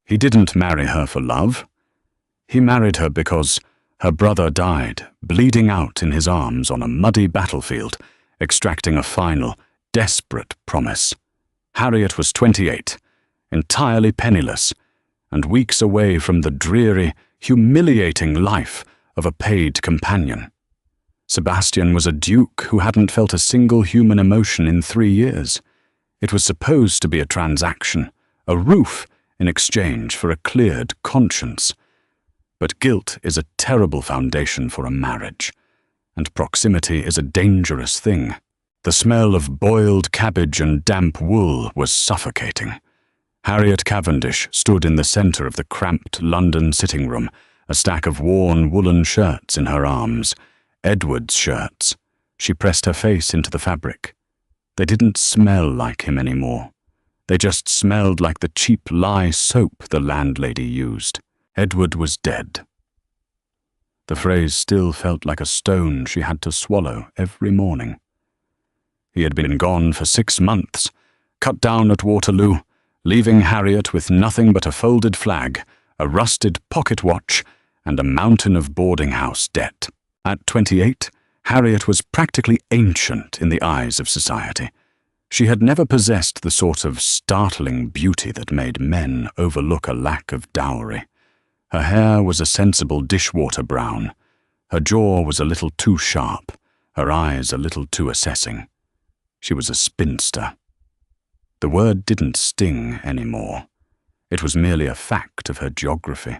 He didn't marry her for love. He married her because her brother died, bleeding out in his arms on a muddy battlefield, extracting a final, desperate promise. Harriet was 28, entirely penniless, and weeks away from the dreary, humiliating life of a paid companion. Sebastian was a duke who hadn't felt a single human emotion in 3 years. It was supposed to be a transaction, a roof in exchange for a cleared conscience. But guilt is a terrible foundation for a marriage, and proximity is a dangerous thing. The smell of boiled cabbage and damp wool was suffocating. Harriet Cavendish stood in the centre of the cramped London sitting room, a stack of worn woolen shirts in her arms, Edward's shirts. She pressed her face into the fabric. They didn't smell like him anymore. They just smelled like the cheap lye soap the landlady used. Edward was dead. The phrase still felt like a stone she had to swallow every morning. He had been gone for 6 months, cut down at Waterloo, leaving Harriet with nothing but a folded flag, a rusted pocket watch, and a mountain of boarding-house debt. At 28, Harriet was practically ancient in the eyes of society. She had never possessed the sort of startling beauty that made men overlook a lack of dowry. Her hair was a sensible dishwater brown. Her jaw was a little too sharp, her eyes a little too assessing. She was a spinster. The word didn't sting anymore. It was merely a fact of her geography,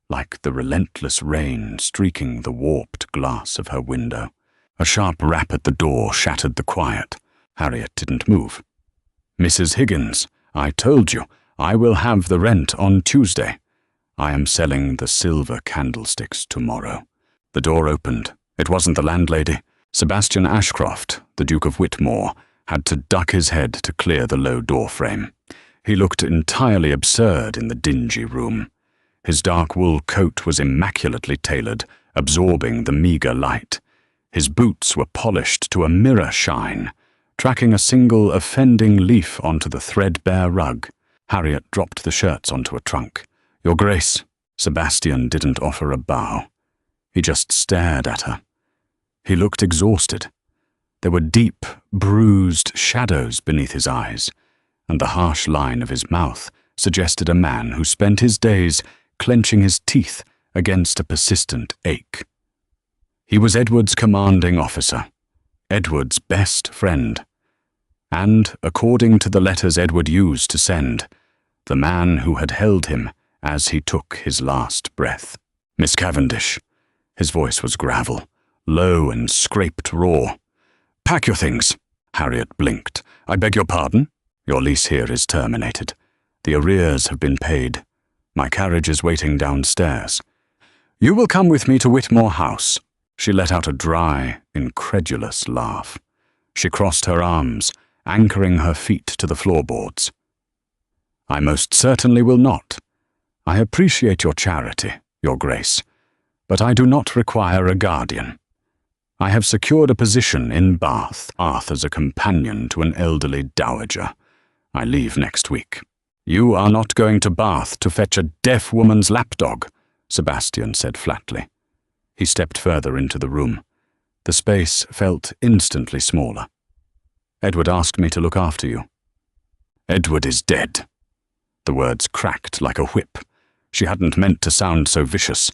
like the relentless rain streaking the warped glass of her window. A sharp rap at the door shattered the quiet. Harriet didn't move. "Mrs. Higgins, I told you, I will have the rent on Tuesday. I am selling the silver candlesticks tomorrow." The door opened. It wasn't the landlady. Sebastian Ashcroft, the Duke of Whitmore, had to duck his head to clear the low doorframe. He looked entirely absurd in the dingy room. His dark wool coat was immaculately tailored, absorbing the meagre light. His boots were polished to a mirror shine, tracking a single offending leaf onto the threadbare rug. Harriet dropped the shirts onto a trunk. "Your Grace." Sebastian didn't offer a bow. He just stared at her. He looked exhausted. There were deep, bruised shadows beneath his eyes, and the harsh line of his mouth suggested a man who spent his days clenching his teeth against a persistent ache. He was Edward's commanding officer, Edward's best friend, and, according to the letters Edward used to send, the man who had held him as he took his last breath. "Miss Cavendish." His voice was gravel, low and scraped raw. "Pack your things." Harriet blinked. "I beg your pardon? Your lease here is terminated. The arrears have been paid. My carriage is waiting downstairs. You will come with me to Whitmore House." She let out a dry, incredulous laugh. She crossed her arms, anchoring her feet to the floorboards. "I most certainly will not. I appreciate your charity, Your Grace, but I do not require a guardian. I have secured a position in Bath as a companion to an elderly dowager. I leave next week." "You are not going to Bath to fetch a deaf woman's lapdog," Sebastian said flatly. He stepped further into the room. The space felt instantly smaller. "Edward asked me to look after you." "Edward is dead." The words cracked like a whip. She hadn't meant to sound so vicious,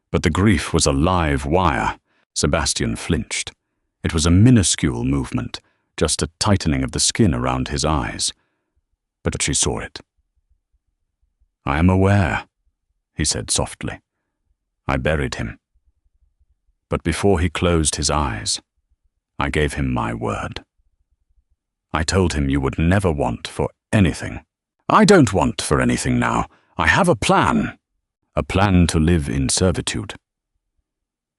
but the grief was a live wire. Sebastian flinched. It was a minuscule movement, just a tightening of the skin around his eyes. But she saw it. "I am aware," he said softly. "I buried him. But before he closed his eyes, I gave him my word. I told him you would never want for anything. I don't want for anything now. I have a plan. A plan to live in servitude."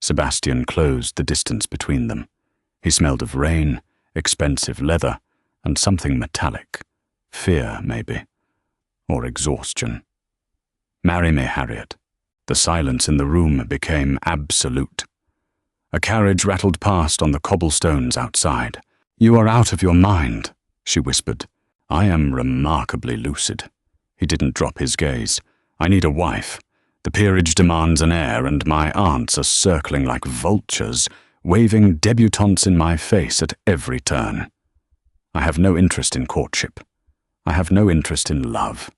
Sebastian closed the distance between them. He smelled of rain, expensive leather, and something metallic. Fear, maybe. Or exhaustion. "Marry me, Harriet." The silence in the room became absolute. A carriage rattled past on the cobblestones outside. "You are out of your mind," she whispered. "I am remarkably lucid." He didn't drop his gaze. I need a wife. The peerage demands an heir, and my aunts are circling like vultures, waving debutantes in my face at every turn. I have no interest in courtship. I have no interest in love.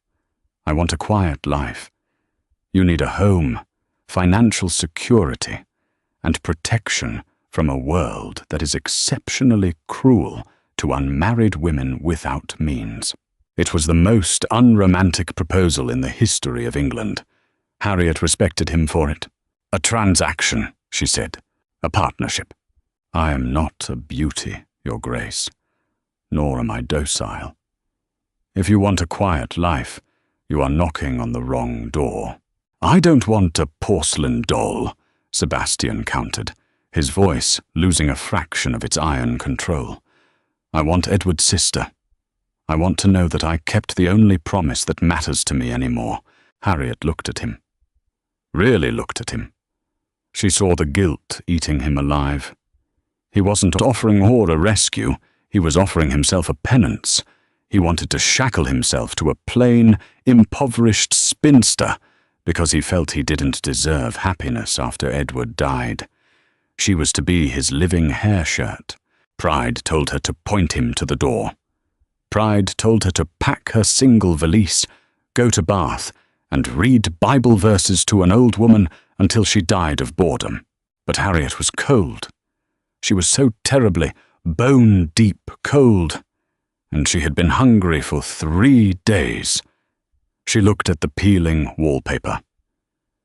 I want a quiet life. You need a home, financial security, and protection from a world that is exceptionally cruel to unmarried women without means. It was the most unromantic proposal in the history of England. Harriet respected him for it. A transaction, she said. A partnership. I am not a beauty, Your Grace, nor am I docile. If you want a quiet life, you are knocking on the wrong door. I don't want a porcelain doll, Sebastian countered, his voice losing a fraction of its iron control. I want Edward's sister. I want to know that I kept the only promise that matters to me anymore. Harriet looked at him. Really looked at him. She saw the guilt eating him alive. He wasn't offering her a rescue, he was offering himself a penance. He wanted to shackle himself to a plain, impoverished spinster because he felt he didn't deserve happiness after Edward died. She was to be his living hair shirt. Pride told her to point him to the door. Pride told her to pack her single valise, go to Bath, and read Bible verses to an old woman until she died of boredom. But Harriet was cold. She was so terribly, bone-deep cold, and she had been hungry for 3 days. She looked at the peeling wallpaper.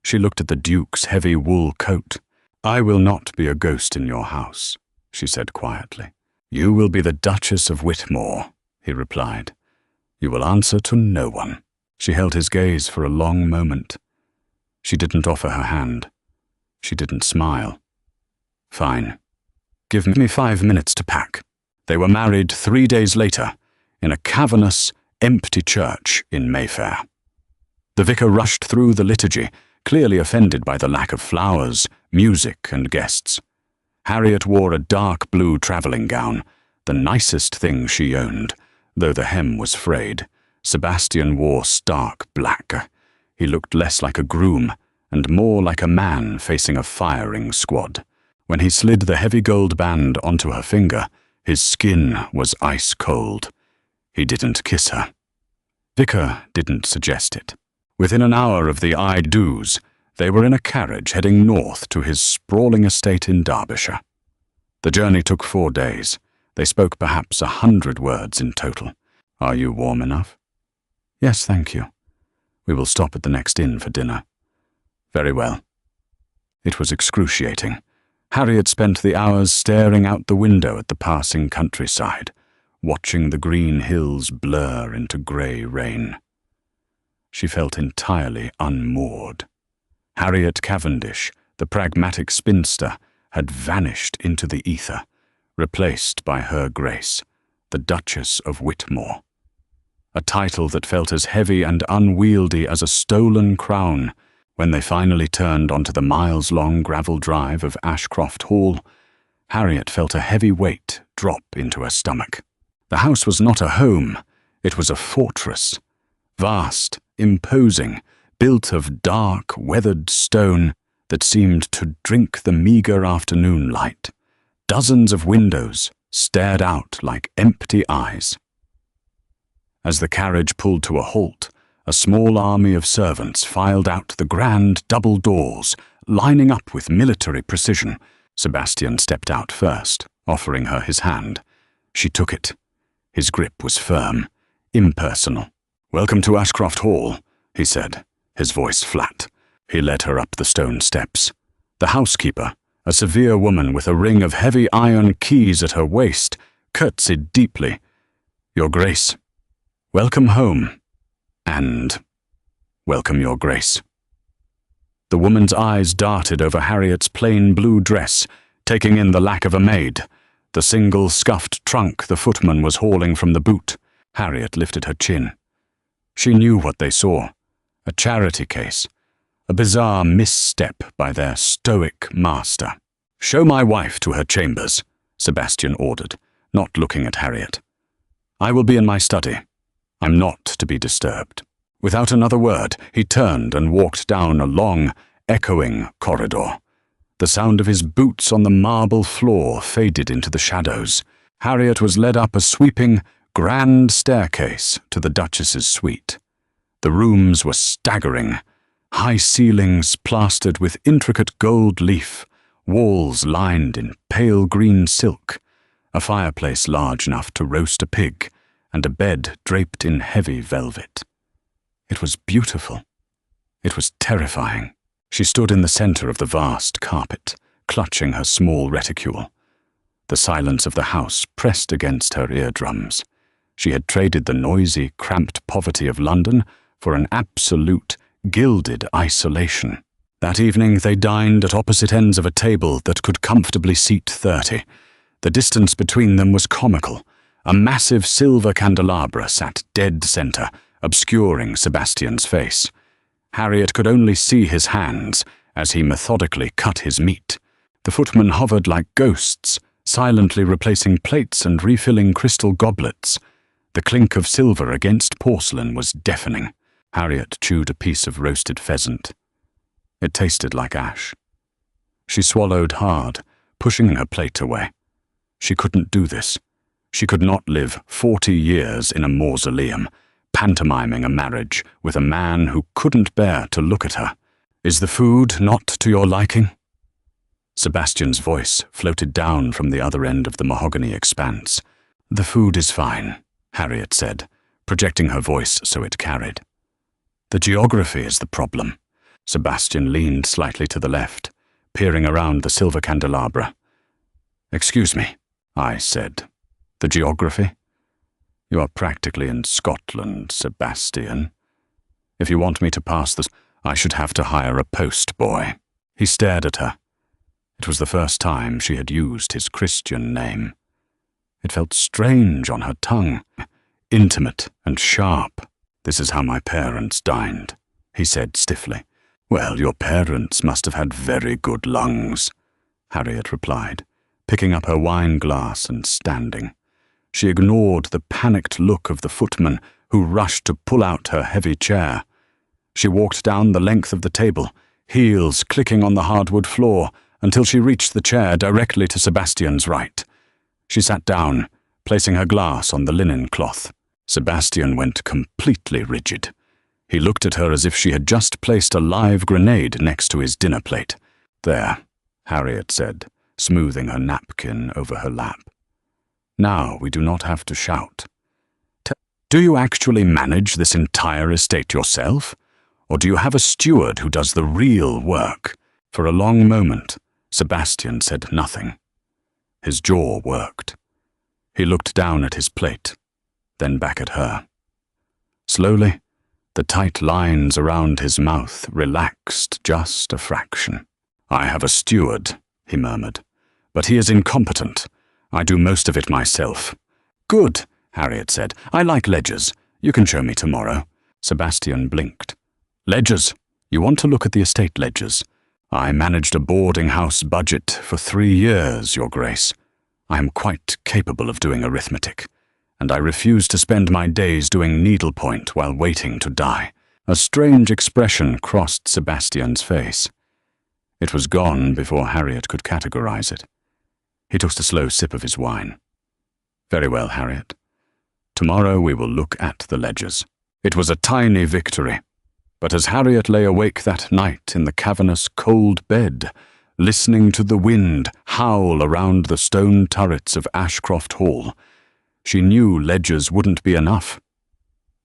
She looked at the Duke's heavy wool coat. I will not be a ghost in your house, she said quietly. You will be the Duchess of Whitmore, he replied. You will answer to no one. She held his gaze for a long moment. She didn't offer her hand. She didn't smile. Fine. Give me 5 minutes to pack. They were married 3 days later, in a cavernous, empty church in Mayfair. The vicar rushed through the liturgy, clearly offended by the lack of flowers, music, and guests. Harriet wore a dark blue travelling gown, the nicest thing she owned, though the hem was frayed. Sebastian wore stark black. He looked less like a groom, and more like a man facing a firing squad. When he slid the heavy gold band onto her finger, his skin was ice cold. He didn't kiss her. Vicar didn't suggest it. Within an hour of the I-do's, they were in a carriage heading north to his sprawling estate in Derbyshire. The journey took 4 days. They spoke perhaps 100 words in total. Are you warm enough? Yes, thank you. We will stop at the next inn for dinner. Very well. It was excruciating. Harriet spent the hours staring out the window at the passing countryside, watching the green hills blur into grey rain. She felt entirely unmoored. Harriet Cavendish, the pragmatic spinster, had vanished into the ether, replaced by her Grace, the Duchess of Whitmore. A title that felt as heavy and unwieldy as a stolen crown. When they finally turned onto the miles-long gravel drive of Ashcroft Hall, Harriet felt a heavy weight drop into her stomach. The house was not a home, it was a fortress. Vast, imposing, built of dark, weathered stone that seemed to drink the meager afternoon light. Dozens of windows stared out like empty eyes. As the carriage pulled to a halt, a small army of servants filed out the grand double doors, lining up with military precision. Sebastian stepped out first, offering her his hand. She took it. His grip was firm, impersonal. "Welcome to Ashcroft Hall," he said, his voice flat. He led her up the stone steps. The housekeeper, a severe woman with a ring of heavy iron keys at her waist, curtsied deeply. "Your Grace. Welcome home. And welcome, Your Grace." The woman's eyes darted over Harriet's plain blue dress, taking in the lack of a maid, the single scuffed trunk the footman was hauling from the boot. Harriet lifted her chin. She knew what they saw. A charity case. A bizarre misstep by their stoic master. "Show my wife to her chambers," Sebastian ordered, not looking at Harriet. "I will be in my study. I'm not to be disturbed." Without another word, he turned and walked down a long, echoing corridor. The sound of his boots on the marble floor faded into the shadows. Harriet was led up a sweeping, grand staircase to the Duchess's suite. The rooms were staggering. High ceilings plastered with intricate gold leaf, walls lined in pale green silk, a fireplace large enough to roast a pig, and a bed draped in heavy velvet. It was beautiful. It was terrifying. She stood in the center of the vast carpet, clutching her small reticule. The silence of the house pressed against her eardrums. She had traded the noisy, cramped poverty of London for an absolute, gilded isolation. That evening they dined at opposite ends of a table that could comfortably seat 30. The distance between them was comical. A massive silver candelabra sat dead center, obscuring Sebastian's face. Harriet could only see his hands as he methodically cut his meat. The footmen hovered like ghosts, silently replacing plates and refilling crystal goblets. The clink of silver against porcelain was deafening. Harriet chewed a piece of roasted pheasant. It tasted like ash. She swallowed hard, pushing her plate away. She couldn't do this. She could not live 40 years in a mausoleum, pantomiming a marriage with a man who couldn't bear to look at her. Is the food not to your liking? Sebastian's voice floated down from the other end of the mahogany expanse. The food is fine, Harriet said, projecting her voice so it carried. The geography is the problem. Sebastian leaned slightly to the left, peering around the silver candelabra. Excuse me, I said. The geography? You are practically in Scotland, Sebastian. If you want me to pass this, I should have to hire a post boy. He stared at her. It was the first time she had used his Christian name. It felt strange on her tongue, intimate and sharp. This is how my parents dined, he said stiffly. Well, your parents must have had very good lungs, Harriet replied, picking up her wine glass and standing. She ignored the panicked look of the footman who rushed to pull out her heavy chair. She walked down the length of the table, heels clicking on the hardwood floor, until she reached the chair directly to Sebastian's right. She sat down, placing her glass on the linen cloth. Sebastian went completely rigid. He looked at her as if she had just placed a live grenade next to his dinner plate. There, Harriet said, smoothing her napkin over her lap. Now we do not have to shout. Do you actually manage this entire estate yourself? Or do you have a steward who does the real work? For a long moment, Sebastian said nothing. His jaw worked. He looked down at his plate, then back at her. Slowly, the tight lines around his mouth relaxed just a fraction. I have a steward, he murmured, but he is incompetent. I do most of it myself. Good, Harriet said. I like ledgers. You can show me tomorrow. Sebastian blinked. Ledgers? You want to look at the estate ledgers? I managed a boarding house budget for 3 years, Your Grace. I am quite capable of doing arithmetic, and I refuse to spend my days doing needlepoint while waiting to die. A strange expression crossed Sebastian's face. It was gone before Harriet could categorize it. He took a slow sip of his wine. Very well, Harriet. Tomorrow we will look at the ledgers. It was a tiny victory, but as Harriet lay awake that night in the cavernous cold bed, listening to the wind howl around the stone turrets of Ashcroft Hall, she knew ledgers wouldn't be enough.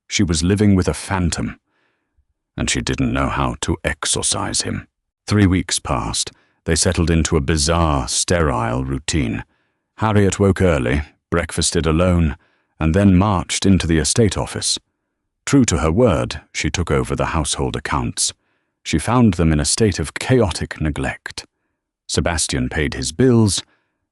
She was living with a phantom, and she didn't know how to exorcise him. 3 weeks passed. They settled into a bizarre, sterile routine. Harriet woke early, breakfasted alone, and then marched into the estate office. True to her word, she took over the household accounts. She found them in a state of chaotic neglect. Sebastian paid his bills,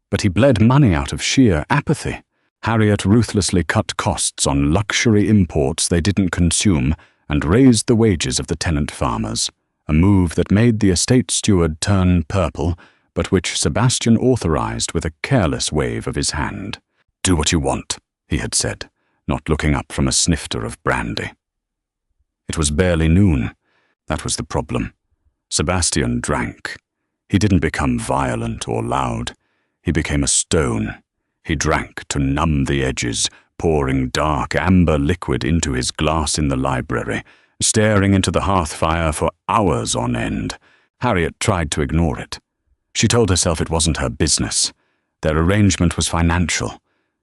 but he bled money out of sheer apathy. Harriet ruthlessly cut costs on luxury imports they didn't consume and raised the wages of the tenant farmers, a move that made the estate steward turn purple, but which Sebastian authorized with a careless wave of his hand. Do what you want, he had said, not looking up from a snifter of brandy. It was barely noon. That was the problem. Sebastian drank. He didn't become violent or loud. He became a stone. He drank to numb the edges, pouring dark amber liquid into his glass in the library, staring into the hearth fire for hours on end. Harriet tried to ignore it. She told herself it wasn't her business. Their arrangement was financial.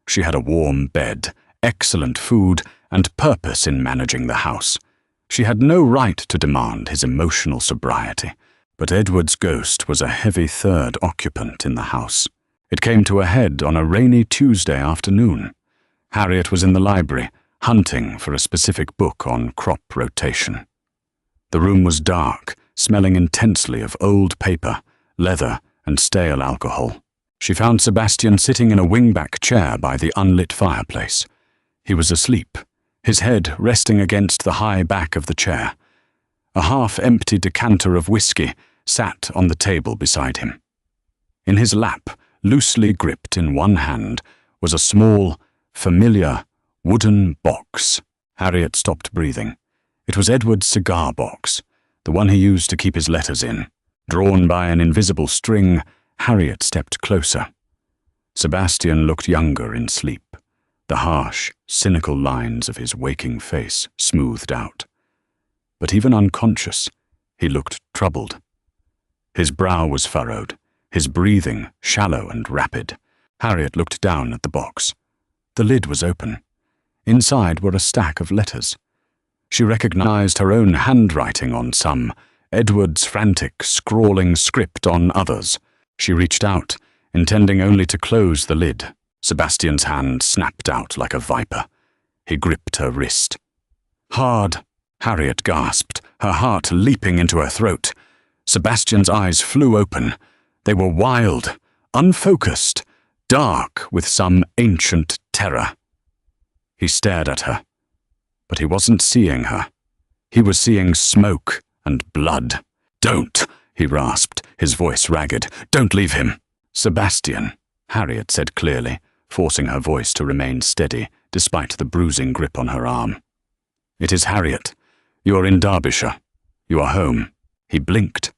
She had a warm bed, excellent food, and purpose in managing the house. She had no right to demand his emotional sobriety. But Edward's ghost was a heavy third occupant in the house. It came to a head on a rainy Tuesday afternoon. Harriet was in the library, hunting for a specific book on crop rotation. The room was dark, smelling intensely of old paper, leather, and stale alcohol. She found Sebastian sitting in a wingback chair by the unlit fireplace. He was asleep, his head resting against the high back of the chair. A half-empty decanter of whiskey sat on the table beside him. In his lap, loosely gripped in one hand, was a small, familiar, wooden box. Harriet stopped breathing. It was Edward's cigar box, the one he used to keep his letters in. Drawn by an invisible string, Harriet stepped closer. Sebastian looked younger in sleep, the harsh, cynical lines of his waking face smoothed out. But even unconscious, he looked troubled. His brow was furrowed, his breathing shallow and rapid. Harriet looked down at the box. The lid was open. Inside were a stack of letters. She recognized her own handwriting on some, Edward's frantic, scrawling script on others. She reached out, intending only to close the lid. Sebastian's hand snapped out like a viper. He gripped her wrist. "Hard," Harriet gasped, her heart leaping into her throat. Sebastian's eyes flew open. They were wild, unfocused, dark with some ancient terror. He stared at her, but he wasn't seeing her. He was seeing smoke and blood. "Don't," he rasped, his voice ragged. "Don't leave him." "Sebastian," Harriet said clearly, forcing her voice to remain steady despite the bruising grip on her arm. "It is Harriet. You are in Derbyshire. You are home." He blinked.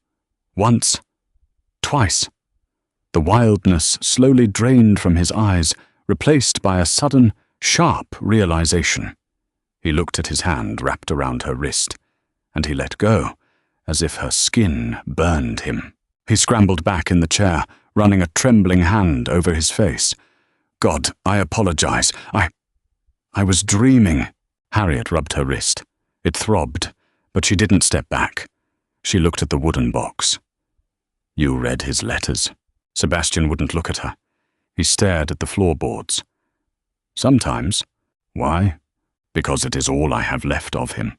Once. Twice. The wildness slowly drained from his eyes, replaced by a sudden, sharp realization. He looked at his hand wrapped around her wrist, and he let go, as if her skin burned him. He scrambled back in the chair, running a trembling hand over his face. "God, I apologize. I was dreaming." Harriet rubbed her wrist. It throbbed, but she didn't step back. She looked at the wooden box. "You read his letters?" Sebastian wouldn't look at her. He stared at the floorboards. "Sometimes." "Why?" "Because it is all I have left of him."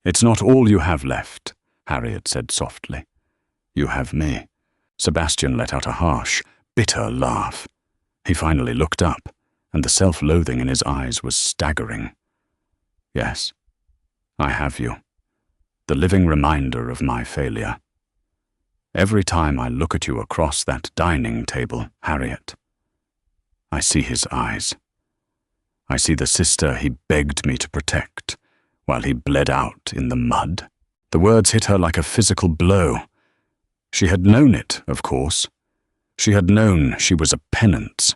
"It's not all you have left," Harriet said softly. "You have me." Sebastian let out a harsh, bitter laugh. He finally looked up, and the self-loathing in his eyes was staggering. "Yes, I have you. The living reminder of my failure. Every time I look at you across that dining table, Harriet, I see his eyes. I see the sister he begged me to protect, while he bled out in the mud." The words hit her like a physical blow. She had known it, of course. She had known she was a penance.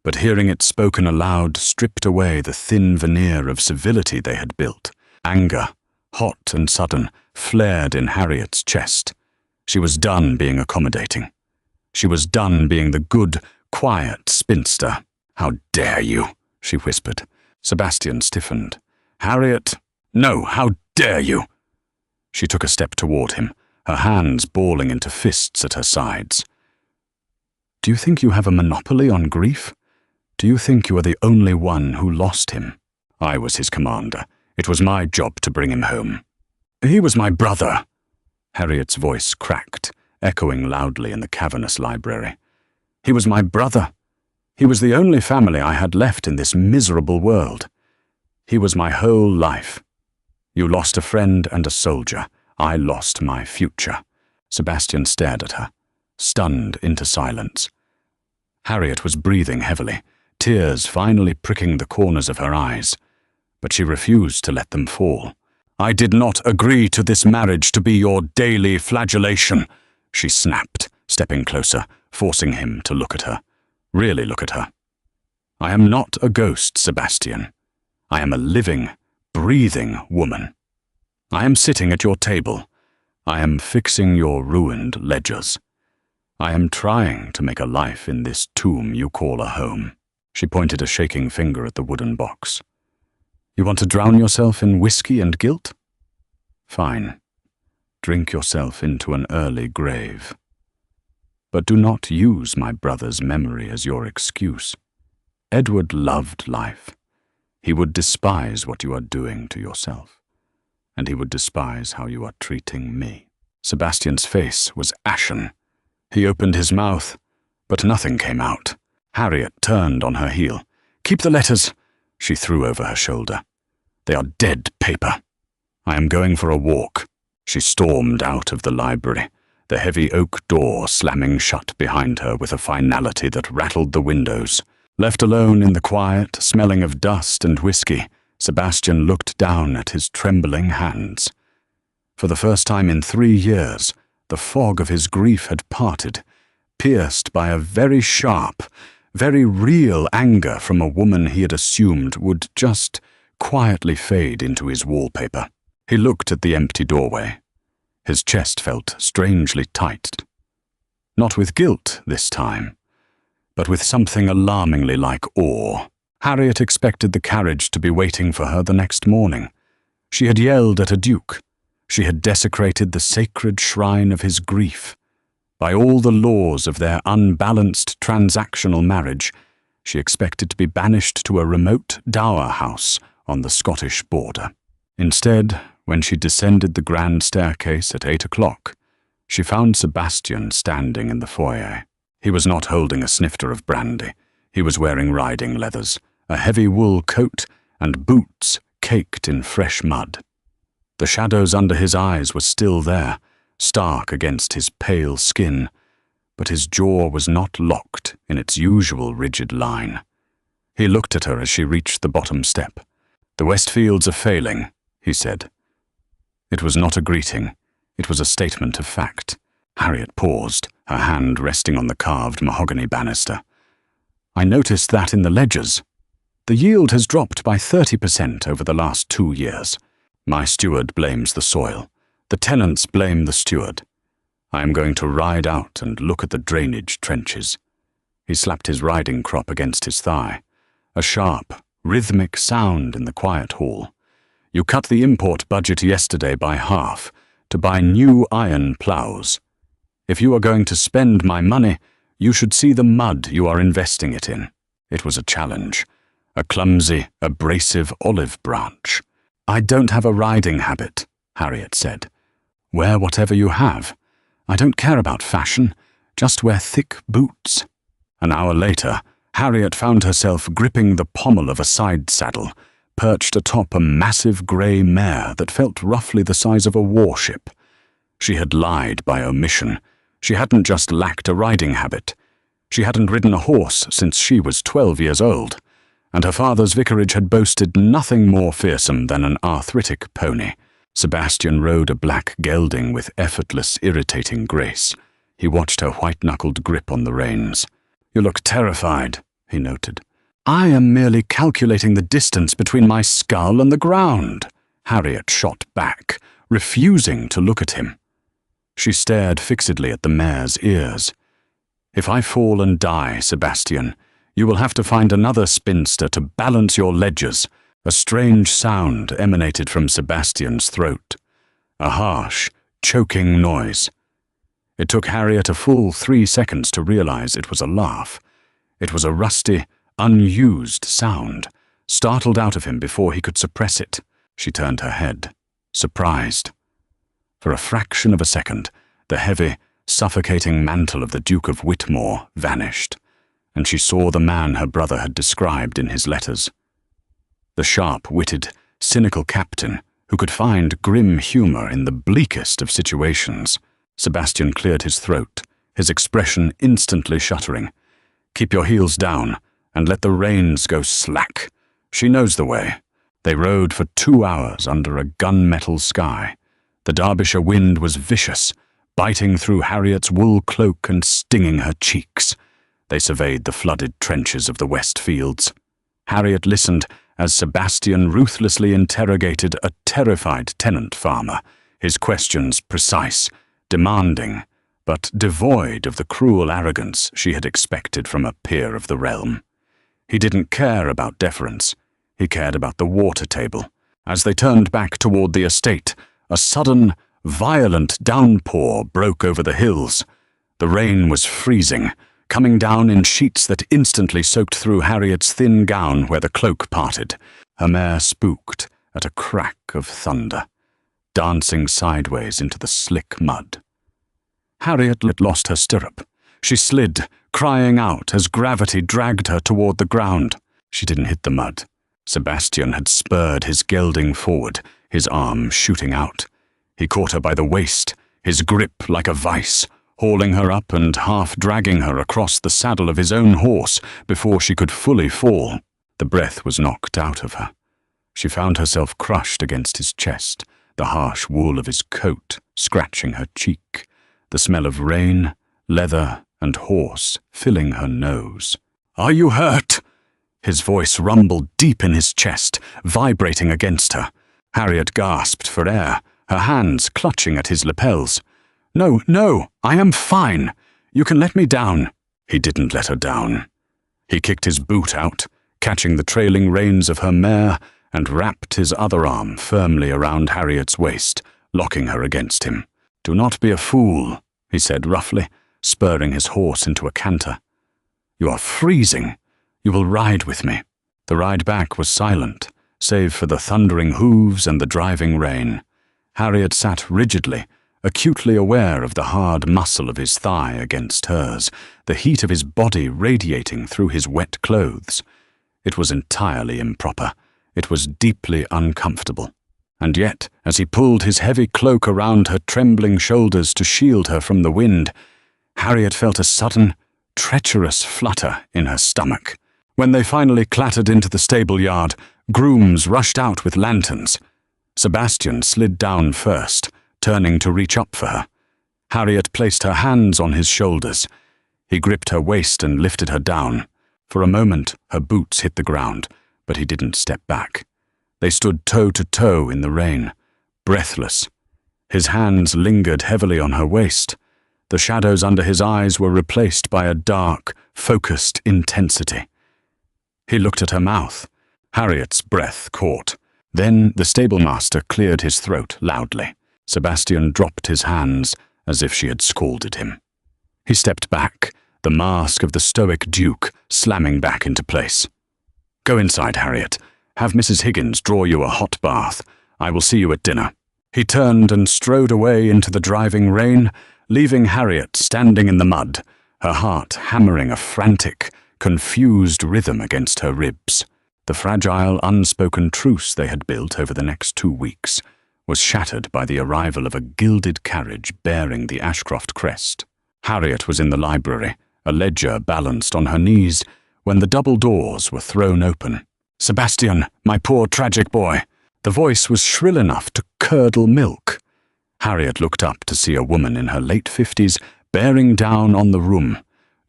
But hearing it spoken aloud stripped away the thin veneer of civility they had built. Anger, hot and sudden, flared in Harriet's chest. She was done being accommodating. She was done being the good, quiet spinster. "How dare you?" she whispered. Sebastian stiffened. "Harriet, no, how dare you?" She took a step toward him, her hands balling into fists at her sides. "Do you think you have a monopoly on grief? Do you think you are the only one who lost him? I was his commander. It was my job to bring him home." "He was my brother." Harriet's voice cracked, echoing loudly in the cavernous library. "He was my brother. He was the only family I had left in this miserable world. He was my whole life. You lost a friend and a soldier. I lost my future." Sebastian stared at her, stunned into silence. Harriet was breathing heavily, tears finally pricking the corners of her eyes, but she refused to let them fall. I did not agree to this marriage to be your daily flagellation, she snapped, stepping closer, forcing him to look at her. Really look at her. I am not a ghost, Sebastian. I am a living, breathing woman. I am sitting at your table. I am fixing your ruined ledgers. I am trying to make a life in this tomb you call a home. She pointed a shaking finger at the wooden box. You want to drown yourself in whiskey and guilt? Fine. Drink yourself into an early grave. But do not use my brother's memory as your excuse. Edward loved life. He would despise what you are doing to yourself, and he would despise how you are treating me. Sebastian's face was ashen. He opened his mouth, but nothing came out. Harriet turned on her heel. Keep the letters, she threw over her shoulder. They are dead paper. I am going for a walk. She stormed out of the library, the heavy oak door slamming shut behind her with a finality that rattled the windows. Left alone in the quiet, smelling of dust and whiskey, Sebastian looked down at his trembling hands. For the first time in 3 years, the fog of his grief had parted, pierced by a very sharp, very real anger from a woman he had assumed would just quietly fade into his wallpaper. He looked at the empty doorway. His chest felt strangely tight. Not with guilt this time, but with something alarmingly like awe. Harriet expected the carriage to be waiting for her the next morning. She had yelled at a duke. She had desecrated the sacred shrine of his grief. By all the laws of their unbalanced transactional marriage, she expected to be banished to a remote dower house on the Scottish border. Instead, when she descended the grand staircase at 8 o'clock, she found Sebastian standing in the foyer. He was not holding a snifter of brandy. He was wearing riding leathers, a heavy wool coat, and boots caked in fresh mud. The shadows under his eyes were still there, stark against his pale skin, but his jaw was not locked in its usual rigid line. He looked at her as she reached the bottom step. "The Westfields are failing," he said. It was not a greeting. It was a statement of fact. Harriet paused, her hand resting on the carved mahogany banister. "I noticed that in the ledgers. The yield has dropped by 30% over the last 2 years. My steward blames the soil. The tenants blame the steward. I am going to ride out and look at the drainage trenches." He slapped his riding crop against his thigh. A sharp, rhythmic sound in the quiet hall. "You cut the import budget yesterday by half to buy new iron ploughs. If you are going to spend my money, you should see the mud you are investing it in." It was a challenge, a clumsy, abrasive olive branch. "I don't have a riding habit," Harriet said. "Wear whatever you have. I don't care about fashion, just wear thick boots." An hour later, Harriet found herself gripping the pommel of a side saddle, perched atop a massive grey mare that felt roughly the size of a warship. She had lied by omission. She hadn't just lacked a riding habit. She hadn't ridden a horse since she was 12 years old, and her father's vicarage had boasted nothing more fearsome than an arthritic pony. Sebastian rode a black gelding with effortless, irritating grace. He watched her white-knuckled grip on the reins. "You look terrified," he noted. "I am merely calculating the distance between my skull and the ground," Harriet shot back, refusing to look at him. She stared fixedly at the mare's ears. "If I fall and die, Sebastian, you will have to find another spinster to balance your ledgers." A strange sound emanated from Sebastian's throat. A harsh, choking noise. It took Harriet a full 3 seconds to realize it was a laugh. It was a rusty, unused sound, startled out of him before he could suppress it. She turned her head, surprised. For a fraction of a second, the heavy, suffocating mantle of the Duke of Whitmore vanished, and she saw the man her brother had described in his letters. The sharp-witted, cynical captain who could find grim humor in the bleakest of situations. Sebastian cleared his throat, his expression instantly shuddering. "Keep your heels down, and let the reins go slack. She knows the way. They rode for 2 hours under a gunmetal sky. The Derbyshire wind was vicious, biting through Harriet's wool cloak and stinging her cheeks. They surveyed the flooded trenches of the West Fields. Harriet listened as Sebastian ruthlessly interrogated a terrified tenant farmer, his questions precise, demanding, but devoid of the cruel arrogance she had expected from a peer of the realm. He didn't care about deference. He cared about the water table. As they turned back toward the estate, a sudden, violent downpour broke over the hills. The rain was freezing, coming down in sheets that instantly soaked through Harriet's thin gown where the cloak parted. Her mare spooked at a crack of thunder, dancing sideways into the slick mud. Harriet had lost her stirrup. She slid, crying out as gravity dragged her toward the ground. She didn't hit the mud. Sebastian had spurred his gelding forward, his arm shooting out. He caught her by the waist, his grip like a vice, hauling her up and half dragging her across the saddle of his own horse before she could fully fall. The breath was knocked out of her. She found herself crushed against his chest, the harsh wool of his coat scratching her cheek, the smell of rain, leather, and horse filling her nose. "Are you hurt?" His voice rumbled deep in his chest, vibrating against her. Harriet gasped for air, her hands clutching at his lapels. "No, no, I am fine. You can let me down." He didn't let her down. He kicked his boot out, catching the trailing reins of her mare, and wrapped his other arm firmly around Harriet's waist, locking her against him. "Do not be a fool," he said roughly, spurring his horse into a canter. "You are freezing. You will ride with me." The ride back was silent, save for the thundering hooves and the driving rain. Harriet sat rigidly, acutely aware of the hard muscle of his thigh against hers, the heat of his body radiating through his wet clothes. It was entirely improper. It was deeply uncomfortable. And yet, as he pulled his heavy cloak around her trembling shoulders to shield her from the wind, Harriet felt a sudden, treacherous flutter in her stomach. When they finally clattered into the stable yard, grooms rushed out with lanterns. Sebastian slid down first, turning to reach up for her. Harriet placed her hands on his shoulders. He gripped her waist and lifted her down. For a moment, her boots hit the ground, but he didn't step back. They stood toe to toe in the rain, breathless. His hands lingered heavily on her waist. The shadows under his eyes were replaced by a dark, focused intensity. He looked at her mouth. Harriet's breath caught. Then the stablemaster cleared his throat loudly. Sebastian dropped his hands as if she had scalded him. He stepped back, the mask of the stoic duke slamming back into place. "Go inside, Harriet. Have Mrs. Higgins draw you a hot bath. I will see you at dinner." He turned and strode away into the driving rain, leaving Harriet standing in the mud, her heart hammering a frantic, confused rhythm against her ribs. The fragile, unspoken truce they had built over the next 2 weeks was shattered by the arrival of a gilded carriage bearing the Ashcroft crest. Harriet was in the library, a ledger balanced on her knees, when the double doors were thrown open. "Sebastian, my poor tragic boy." The voice was shrill enough to curdle milk. Harriet looked up to see a woman in her late 50s bearing down on the room,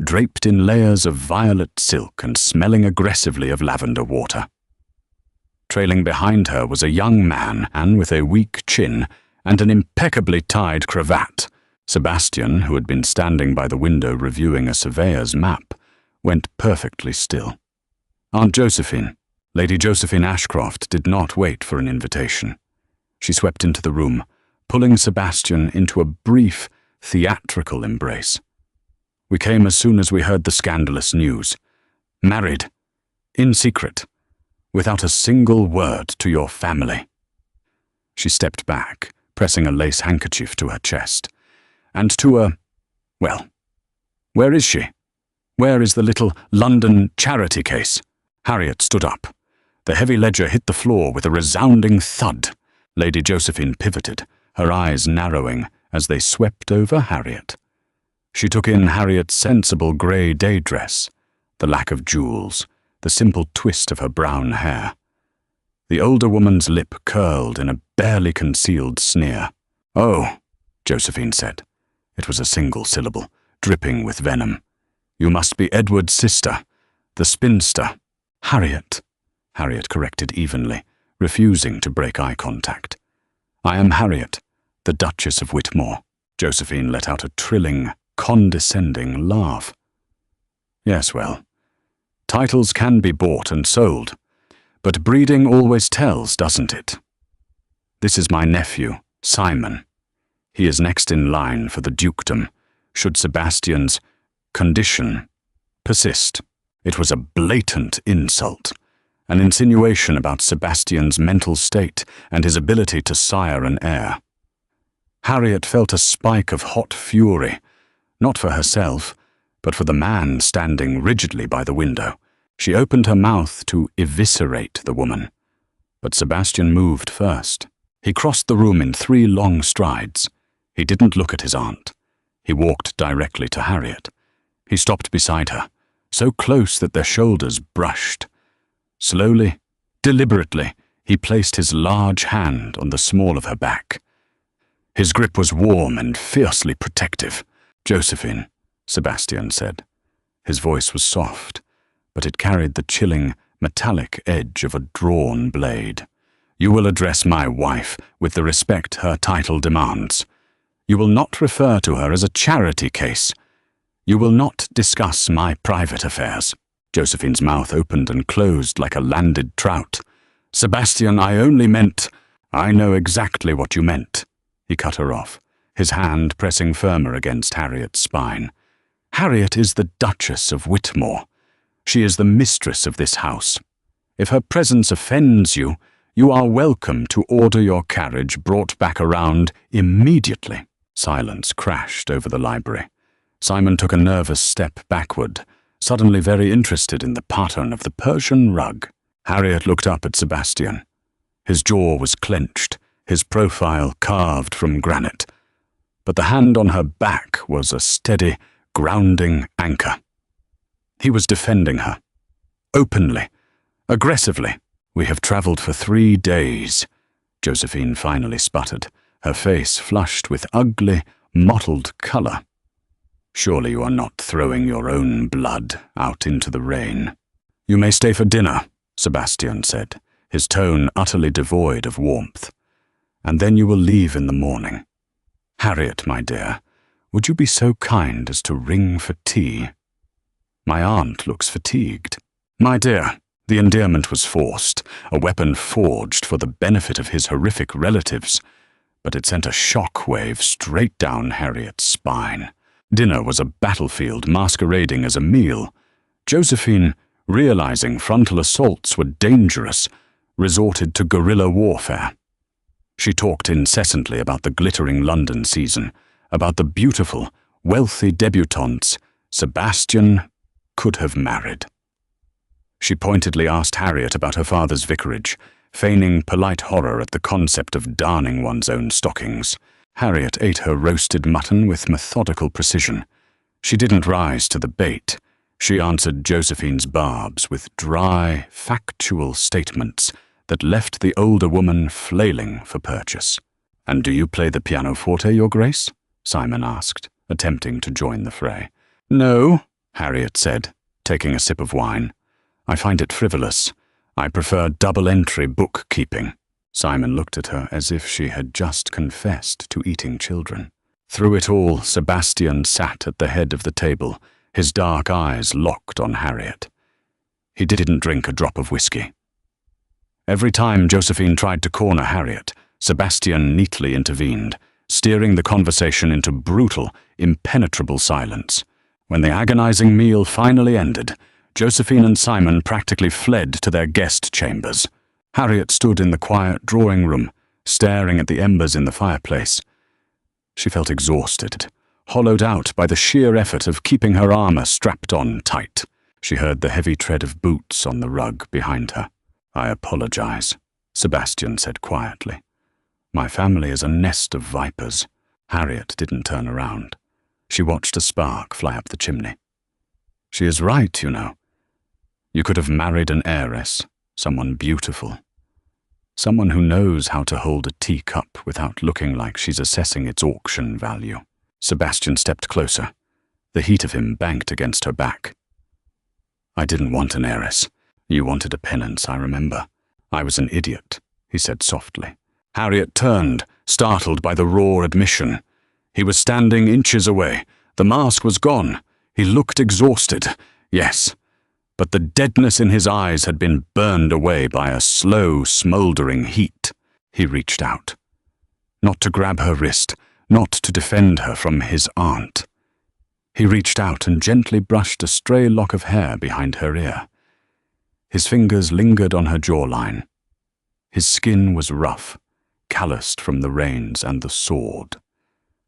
draped in layers of violet silk and smelling aggressively of lavender water. Trailing behind her was a young man with a weak chin and an impeccably tied cravat. Sebastian, who had been standing by the window reviewing a surveyor's map, went perfectly still. Aunt Josephine, Lady Josephine Ashcroft, did not wait for an invitation. She swept into the room, pulling Sebastian into a brief, theatrical embrace. "We came as soon as we heard the scandalous news. Married, in secret, without a single word to your family." She stepped back, pressing a lace handkerchief to her chest. "And to a... well, where is she? Where is the little London charity case?" Harriet stood up. The heavy ledger hit the floor with a resounding thud. Lady Josephine pivoted, her eyes narrowing as they swept over Harriet. She took in Harriet's sensible grey day dress, the lack of jewels, the simple twist of her brown hair. The older woman's lip curled in a barely concealed sneer. "Oh," Josephine said. It was a single syllable, dripping with venom. "You must be Edward's sister, the spinster." "Harriet," Harriet corrected evenly, refusing to break eye contact. "I am Harriet, the Duchess of Whitmore." Josephine let out a trilling, condescending laugh. "Yes, well, titles can be bought and sold, but breeding always tells, doesn't it? This is my nephew, Simon. He is next in line for the dukedom, should Sebastian's condition persist." It was a blatant insult, an insinuation about Sebastian's mental state and his ability to sire an heir. Harriet felt a spike of hot fury, not for herself, but for the man standing rigidly by the window. She opened her mouth to eviscerate the woman, but Sebastian moved first. He crossed the room in 3 long strides. He didn't look at his aunt. He walked directly to Harriet. He stopped beside her, so close that their shoulders brushed. Slowly, deliberately, he placed his large hand on the small of her back. His grip was warm and fiercely protective. "Josephine," Sebastian said. His voice was soft, but it carried the chilling, metallic edge of a drawn blade. "You will address my wife with the respect her title demands. You will not refer to her as a charity case. You will not discuss my private affairs." Josephine's mouth opened and closed like a landed trout. "Sebastian, I only meant—" "I know exactly what you meant," he cut her off, his hand pressing firmer against Harriet's spine. "Harriet is the Duchess of Whitmore. She is the mistress of this house. If her presence offends you, you are welcome to order your carriage brought back around immediately." Silence crashed over the library. Simon took a nervous step backward, suddenly very interested in the pattern of the Persian rug. Harriet looked up at Sebastian. His jaw was clenched, his profile carved from granite. But the hand on her back was a steady, grounding anchor. He was defending her. Openly, aggressively. "We have traveled for 3 days, Josephine finally sputtered, her face flushed with ugly, mottled color. "Surely you are not throwing your own blood out into the rain." "You may stay for dinner," Sebastian said, his tone utterly devoid of warmth. "And then you will leave in the morning. Harriet, my dear, would you be so kind as to ring for tea? My aunt looks fatigued." "My dear," the endearment was forced, a weapon forged for the benefit of his horrific relatives, but it sent a shock wave straight down Harriet's spine. Dinner was a battlefield masquerading as a meal. Josephine, realizing frontal assaults were dangerous, resorted to guerrilla warfare. She talked incessantly about the glittering London season, about the beautiful, wealthy debutantes Sebastian could have married. She pointedly asked Harriet about her father's vicarage, feigning polite horror at the concept of darning one's own stockings. Harriet ate her roasted mutton with methodical precision. She didn't rise to the bait. She answered Josephine's barbs with dry, factual statements that left the older woman flailing for purchase. "And do you play the pianoforte, Your Grace?" Simon asked, attempting to join the fray. "No," Harriet said, taking a sip of wine. "I find it frivolous. I prefer double-entry bookkeeping." Simon looked at her as if she had just confessed to eating children. Through it all, Sebastian sat at the head of the table, his dark eyes locked on Harriet. He didn't drink a drop of whiskey. Every time Josephine tried to corner Harriet, Sebastian neatly intervened, steering the conversation into brutal, impenetrable silence. When the agonizing meal finally ended, Josephine and Simon practically fled to their guest chambers. Harriet stood in the quiet drawing room, staring at the embers in the fireplace. She felt exhausted, hollowed out by the sheer effort of keeping her armor strapped on tight. She heard the heavy tread of boots on the rug behind her. "I apologize," Sebastian said quietly. "My family is a nest of vipers." Harriet didn't turn around. She watched a spark fly up the chimney. "She is right, you know. You could have married an heiress, someone beautiful. Someone who knows how to hold a teacup without looking like she's assessing its auction value. Sebastian stepped closer. The heat of him banked against her back. I didn't want an heiress. You wanted a penance, I remember. I was an idiot, he said softly. Harriet turned, startled by the raw admission. He was standing inches away. The mask was gone. He looked exhausted, yes, but the deadness in his eyes had been burned away by a slow, smouldering heat. He reached out. Not to grab her wrist, not to defend her from his aunt. He reached out and gently brushed a stray lock of hair behind her ear. His fingers lingered on her jawline. His skin was rough, calloused from the reins and the sword,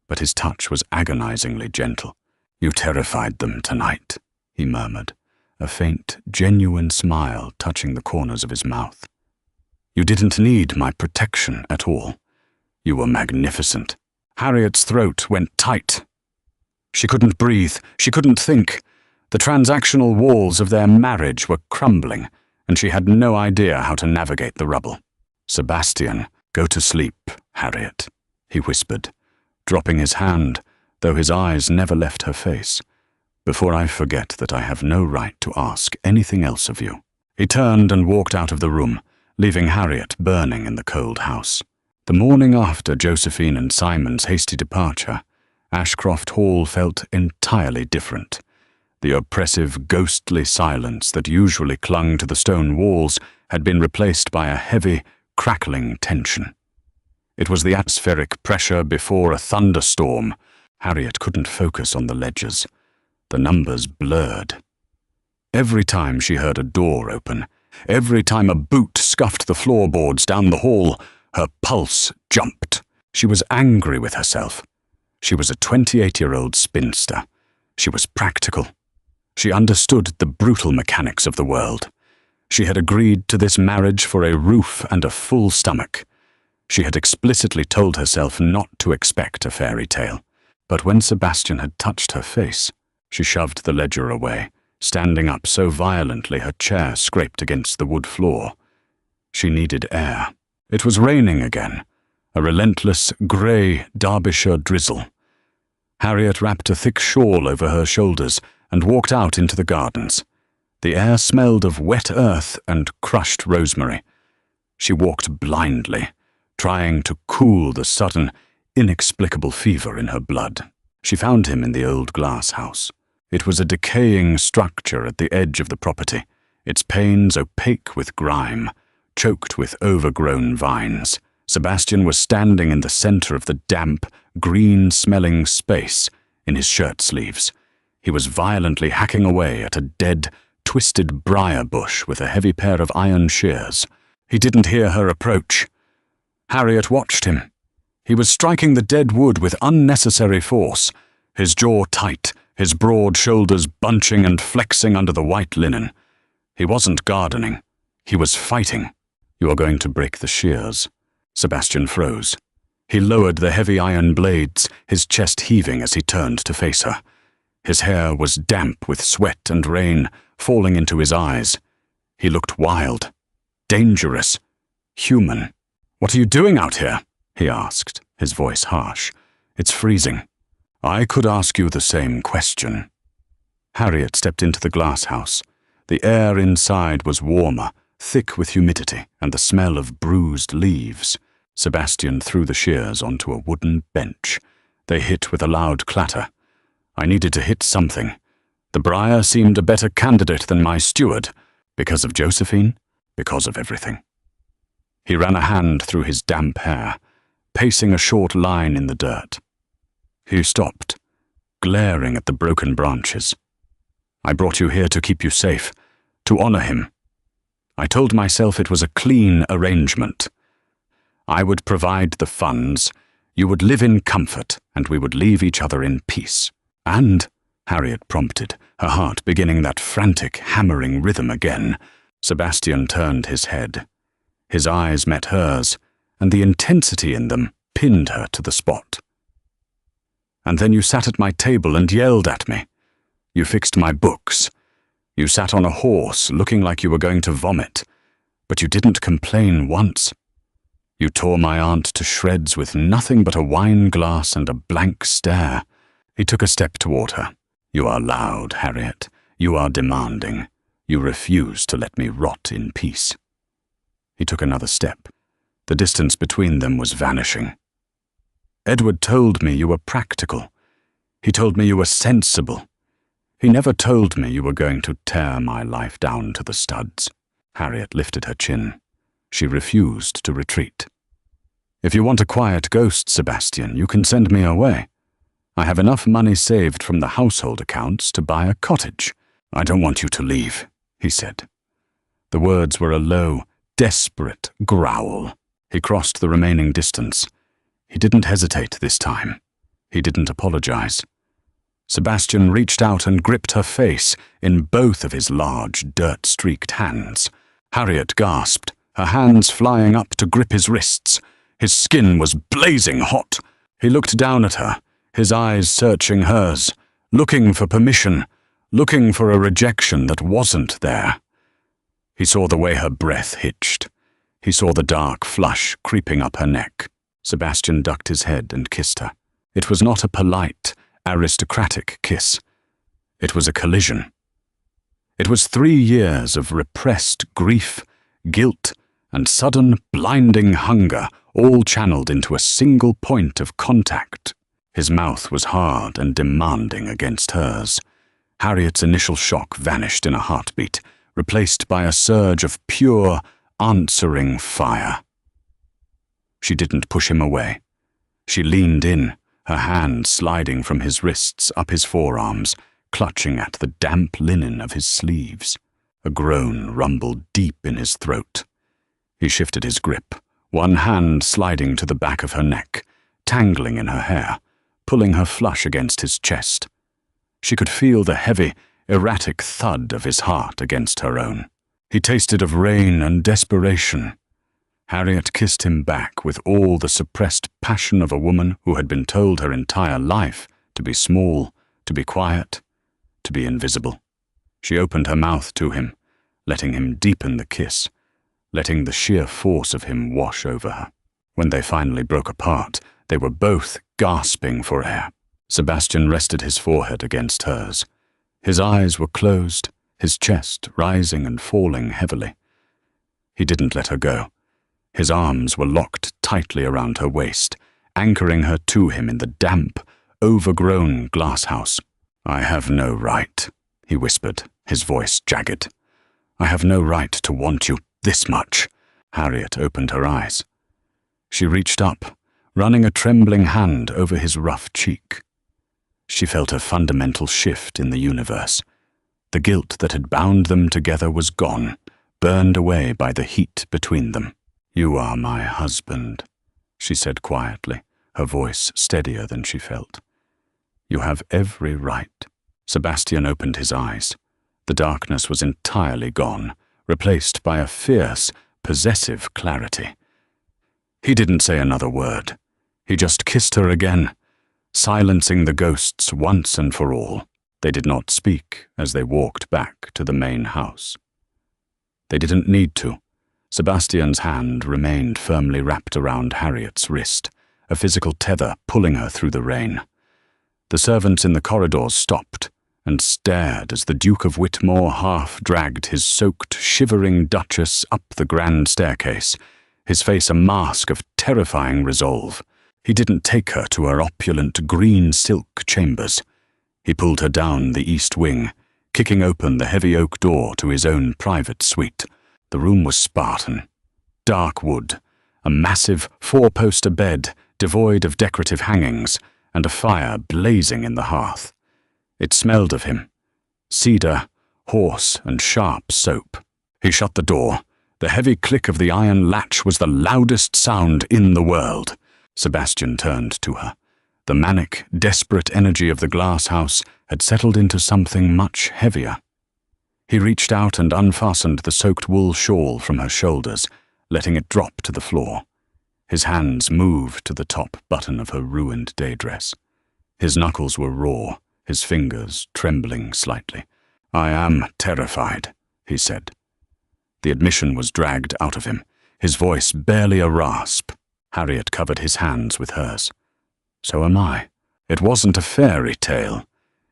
but his touch was agonizingly gentle. You terrified them tonight, he murmured, a faint, genuine smile touching the corners of his mouth. You didn't need my protection at all. You were magnificent. Harriet's throat went tight. She couldn't breathe. She couldn't think. The transactional walls of their marriage were crumbling, and she had no idea how to navigate the rubble. Sebastian, go to sleep, Harriet, he whispered, dropping his hand, though his eyes never left her face, before I forget that I have no right to ask anything else of you. He turned and walked out of the room, leaving Harriet burning in the cold house. The morning after Josephine and Simon's hasty departure, Ashcroft Hall felt entirely different. The oppressive, ghostly silence that usually clung to the stone walls had been replaced by a heavy, crackling tension. It was the atmospheric pressure before a thunderstorm. Harriet couldn't focus on the ledgers. The numbers blurred. Every time she heard a door open, every time a boot scuffed the floorboards down the hall, her pulse jumped. She was angry with herself. She was a 28-year-old spinster. She was practical. She understood the brutal mechanics of the world. She had agreed to this marriage for a roof and a full stomach. She had explicitly told herself not to expect a fairy tale. But when Sebastian had touched her face, she shoved the ledger away, standing up so violently her chair scraped against the wood floor. She needed air. It was raining again, a relentless, grey Derbyshire drizzle. Harriet wrapped a thick shawl over her shoulders and walked out into the gardens. The air smelled of wet earth and crushed rosemary. She walked blindly, trying to cool the sudden, inexplicable fever in her blood. She found him in the old glass house. It was a decaying structure at the edge of the property, its panes opaque with grime, choked with overgrown vines. Sebastian was standing in the center of the damp, green-smelling space in his shirt sleeves. He was violently hacking away at a dead, twisted briar bush with a heavy pair of iron shears. He didn't hear her approach. Harriet watched him. He was striking the dead wood with unnecessary force, his jaw tight, his broad shoulders bunching and flexing under the white linen. He wasn't gardening. He was fighting. You are going to break the shears. Sebastian froze. He lowered the heavy iron blades, his chest heaving as he turned to face her. His hair was damp with sweat and rain, falling into his eyes. He looked wild, dangerous, human. "What are you doing out here?" he asked, his voice harsh. "It's freezing." "I could ask you the same question." Harriet stepped into the glass house. The air inside was warmer, thick with humidity and the smell of bruised leaves. Sebastian threw the shears onto a wooden bench. They hit with a loud clatter. I needed to hit something. The briar seemed a better candidate than my steward, because of Josephine, because of everything. He ran a hand through his damp hair, pacing a short line in the dirt. He stopped, glaring at the broken branches. "I brought you here to keep you safe, to honor him. I told myself it was a clean arrangement. I would provide the funds, you would live in comfort, and we would leave each other in peace. And," Harriet prompted, her heart beginning that frantic, hammering rhythm again. Sebastian turned his head. His eyes met hers, and the intensity in them pinned her to the spot. "And then you sat at my table and yelled at me. You fixed my books. You sat on a horse, looking like you were going to vomit. But you didn't complain once. You tore my aunt to shreds with nothing but a wine glass and a blank stare. He took a step toward her. You are loud, Harriet. You are demanding. You refuse to let me rot in peace. He took another step. The distance between them was vanishing. Edward told me you were practical. He told me you were sensible. He never told me you were going to tear my life down to the studs. Harriet lifted her chin. She refused to retreat. If you want a quiet ghost, Sebastian, you can send me away. I have enough money saved from the household accounts to buy a cottage. I don't want you to leave, he said. The words were a low, desperate growl. He crossed the remaining distance. He didn't hesitate this time. He didn't apologize. Sebastian reached out and gripped her face in both of his large, dirt-streaked hands. Harriet gasped, her hands flying up to grip his wrists. His skin was blazing hot. He looked down at her, his eyes searching hers, looking for permission, looking for a rejection that wasn't there. He saw the way her breath hitched. He saw the dark flush creeping up her neck. Sebastian ducked his head and kissed her. It was not a polite, aristocratic kiss. It was a collision. It was 3 years of repressed grief, guilt, and sudden, blinding hunger, all channeled into a single point of contact. His mouth was hard and demanding against hers. Harriet's initial shock vanished in a heartbeat, replaced by a surge of pure, answering fire. She didn't push him away. She leaned in, her hand sliding from his wrists up his forearms, clutching at the damp linen of his sleeves. A groan rumbled deep in his throat. He shifted his grip, one hand sliding to the back of her neck, tangling in her hair, pulling her flush against his chest. She could feel the heavy, erratic thud of his heart against her own. He tasted of rain and desperation. Harriet kissed him back with all the suppressed passion of a woman who had been told her entire life to be small, to be quiet, to be invisible. She opened her mouth to him, letting him deepen the kiss, letting the sheer force of him wash over her. When they finally broke apart, they were both gasping for air. Sebastian rested his forehead against hers. His eyes were closed, his chest rising and falling heavily. He didn't let her go. His arms were locked tightly around her waist, anchoring her to him in the damp, overgrown glasshouse. "I have no right," he whispered, his voice jagged. "I have no right to want you this much." Harriet opened her eyes. She reached up, running a trembling hand over his rough cheek. She felt a fundamental shift in the universe. The guilt that had bound them together was gone, burned away by the heat between them. "You are my husband," she said quietly, her voice steadier than she felt. "You have every right." Sebastian opened his eyes. The darkness was entirely gone, replaced by a fierce, possessive clarity. He didn't say another word. He just kissed her again, silencing the ghosts once and for all. They did not speak as they walked back to the main house. They didn't need to. Sebastian's hand remained firmly wrapped around Harriet's wrist, a physical tether pulling her through the rain. The servants in the corridors stopped and stared as the Duke of Whitmore half-dragged his soaked, shivering Duchess up the grand staircase, his face a mask of terrifying resolve. He didn't take her to her opulent green silk chambers. He pulled her down the east wing, kicking open the heavy oak door to his own private suite. The room was Spartan. Dark wood, a massive four-poster bed devoid of decorative hangings, and a fire blazing in the hearth. It smelled of him. Cedar, horse, and sharp soap. He shut the door. The heavy click of the iron latch was the loudest sound in the world. Sebastian turned to her. The manic, desperate energy of the glass house had settled into something much heavier. He reached out and unfastened the soaked wool shawl from her shoulders, letting it drop to the floor. His hands moved to the top button of her ruined day dress. His knuckles were raw, his fingers trembling slightly. "I am terrified," he said. The admission was dragged out of him. his voice barely a rasp. Harriet covered his hands with hers. So am I. It wasn't a fairy tale.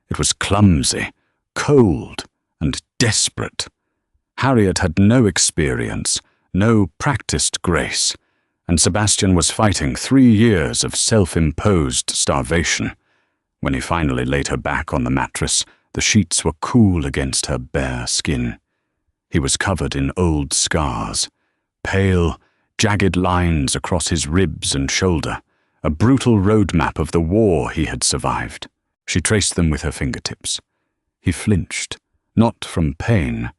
It was clumsy, cold, and desperate. Harriet had no experience, no practiced grace, and Sebastian was fighting 3 years of self-imposed starvation. When he finally laid her back on the mattress, the sheets were cool against her bare skin. He was covered in old scars, pale, jagged lines across his ribs and shoulder, a brutal roadmap of the war he had survived. She traced them with her fingertips. He flinched, not from pain,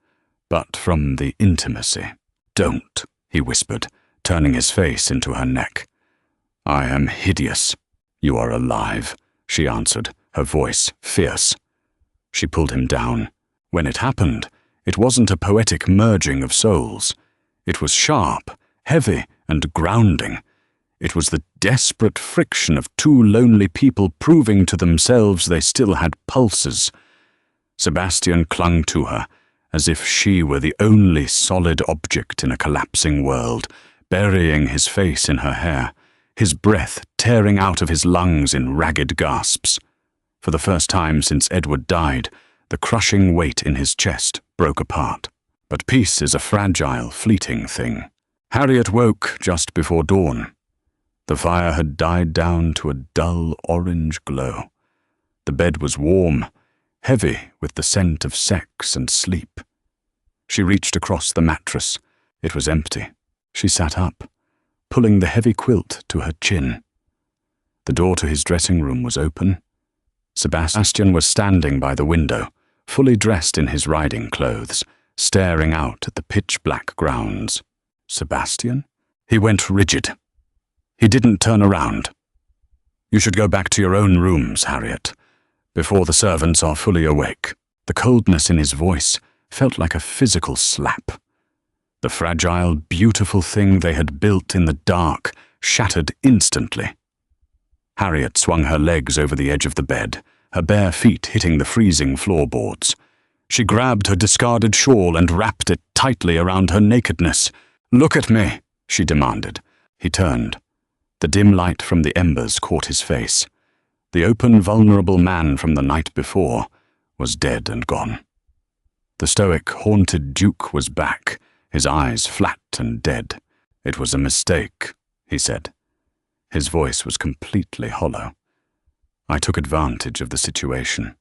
but from the intimacy. "Don't," he whispered, turning his face into her neck. "I am hideous." "You are alive," she answered, her voice fierce. She pulled him down. When it happened, it wasn't a poetic merging of souls. It was sharp, heavy, and grounding. It was the desperate friction of 2 lonely people proving to themselves they still had pulses. Sebastian clung to her, as if she were the only solid object in a collapsing world, burying his face in her hair, his breath tearing out of his lungs in ragged gasps. For the first time since Edward died, the crushing weight in his chest broke apart. But peace is a fragile, fleeting thing. Harriet woke just before dawn. The fire had died down to a dull orange glow. The bed was warm, heavy with the scent of sex and sleep. She reached across the mattress. It was empty. She sat up, pulling the heavy quilt to her chin. The door to his dressing room was open. Sebastian was standing by the window, fully dressed in his riding clothes, staring out at the pitch-black grounds. "Sebastian?" He went rigid. He didn't turn around. "You should go back to your own rooms, Harriet, before the servants are fully awake." The coldness in his voice felt like a physical slap. The fragile, beautiful thing they had built in the dark shattered instantly. Harriet swung her legs over the edge of the bed, her bare feet hitting the freezing floorboards. She grabbed her discarded shawl and wrapped it tightly around her nakedness. "Look at me," she demanded. He turned. The dim light from the embers caught his face. The open, vulnerable man from the night before was dead and gone. The stoic, haunted Duke was back, his eyes flat and dead. "It was a mistake," he said. His voice was completely hollow. "I took advantage of the situation.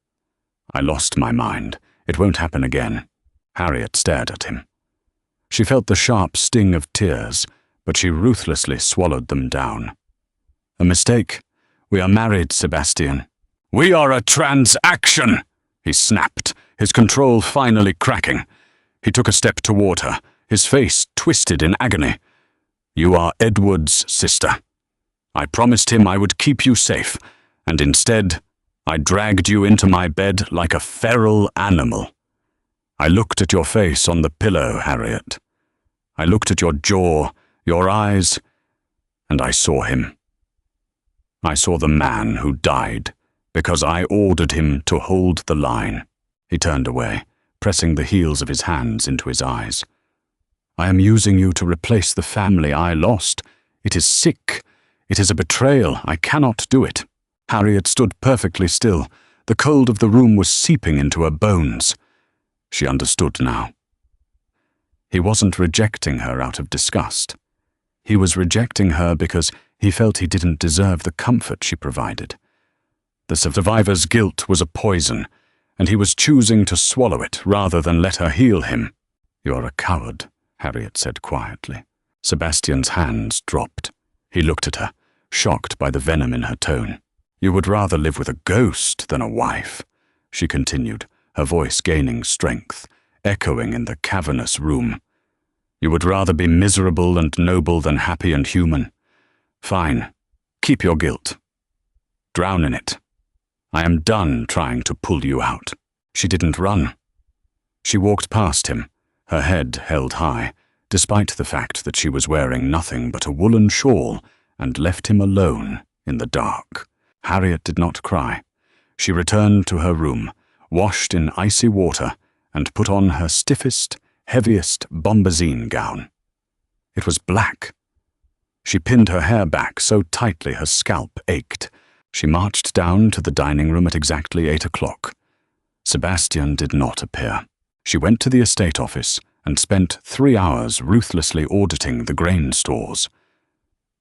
I lost my mind. It won't happen again." Harriet stared at him. She felt the sharp sting of tears, but she ruthlessly swallowed them down. "A mistake? We are married, Sebastian." "We are a transaction," he snapped, his control finally cracking. He took a step toward her, his face twisted in agony. "You are Edward's sister. I promised him I would keep you safe, and instead, I dragged you into my bed like a feral animal. I looked at your face on the pillow, Harriet. I looked at your jaw, your eyes, and I saw him. I saw the man who died because I ordered him to hold the line." He turned away, pressing the heels of his hands into his eyes. "I am using you to replace the family I lost. It is sick. It is a betrayal. I cannot do it." Harriet stood perfectly still. The cold of the room was seeping into her bones. She understood now. He wasn't rejecting her out of disgust. He was rejecting her because he felt he didn't deserve the comfort she provided. The survivor's guilt was a poison, and he was choosing to swallow it rather than let her heal him. "You're a coward," Harriet said quietly. Sebastian's hands dropped. He looked at her, shocked by the venom in her tone. "You would rather live with a ghost than a wife," she continued, her voice gaining strength, echoing in the cavernous room. "You would rather be miserable and noble than happy and human. Fine, keep your guilt. Drown in it. I am done trying to pull you out." She didn't run. She walked past him, her head held high, despite the fact that she was wearing nothing but a woolen shawl, and left him alone in the dark. Harriet did not cry. She returned to her room, washed in icy water, and put on her stiffest, heaviest bombazine gown. It was black. She pinned her hair back so tightly her scalp ached. She marched down to the dining room at exactly 8 o'clock. Sebastian did not appear. She went to the estate office and spent 3 hours ruthlessly auditing the grain stores.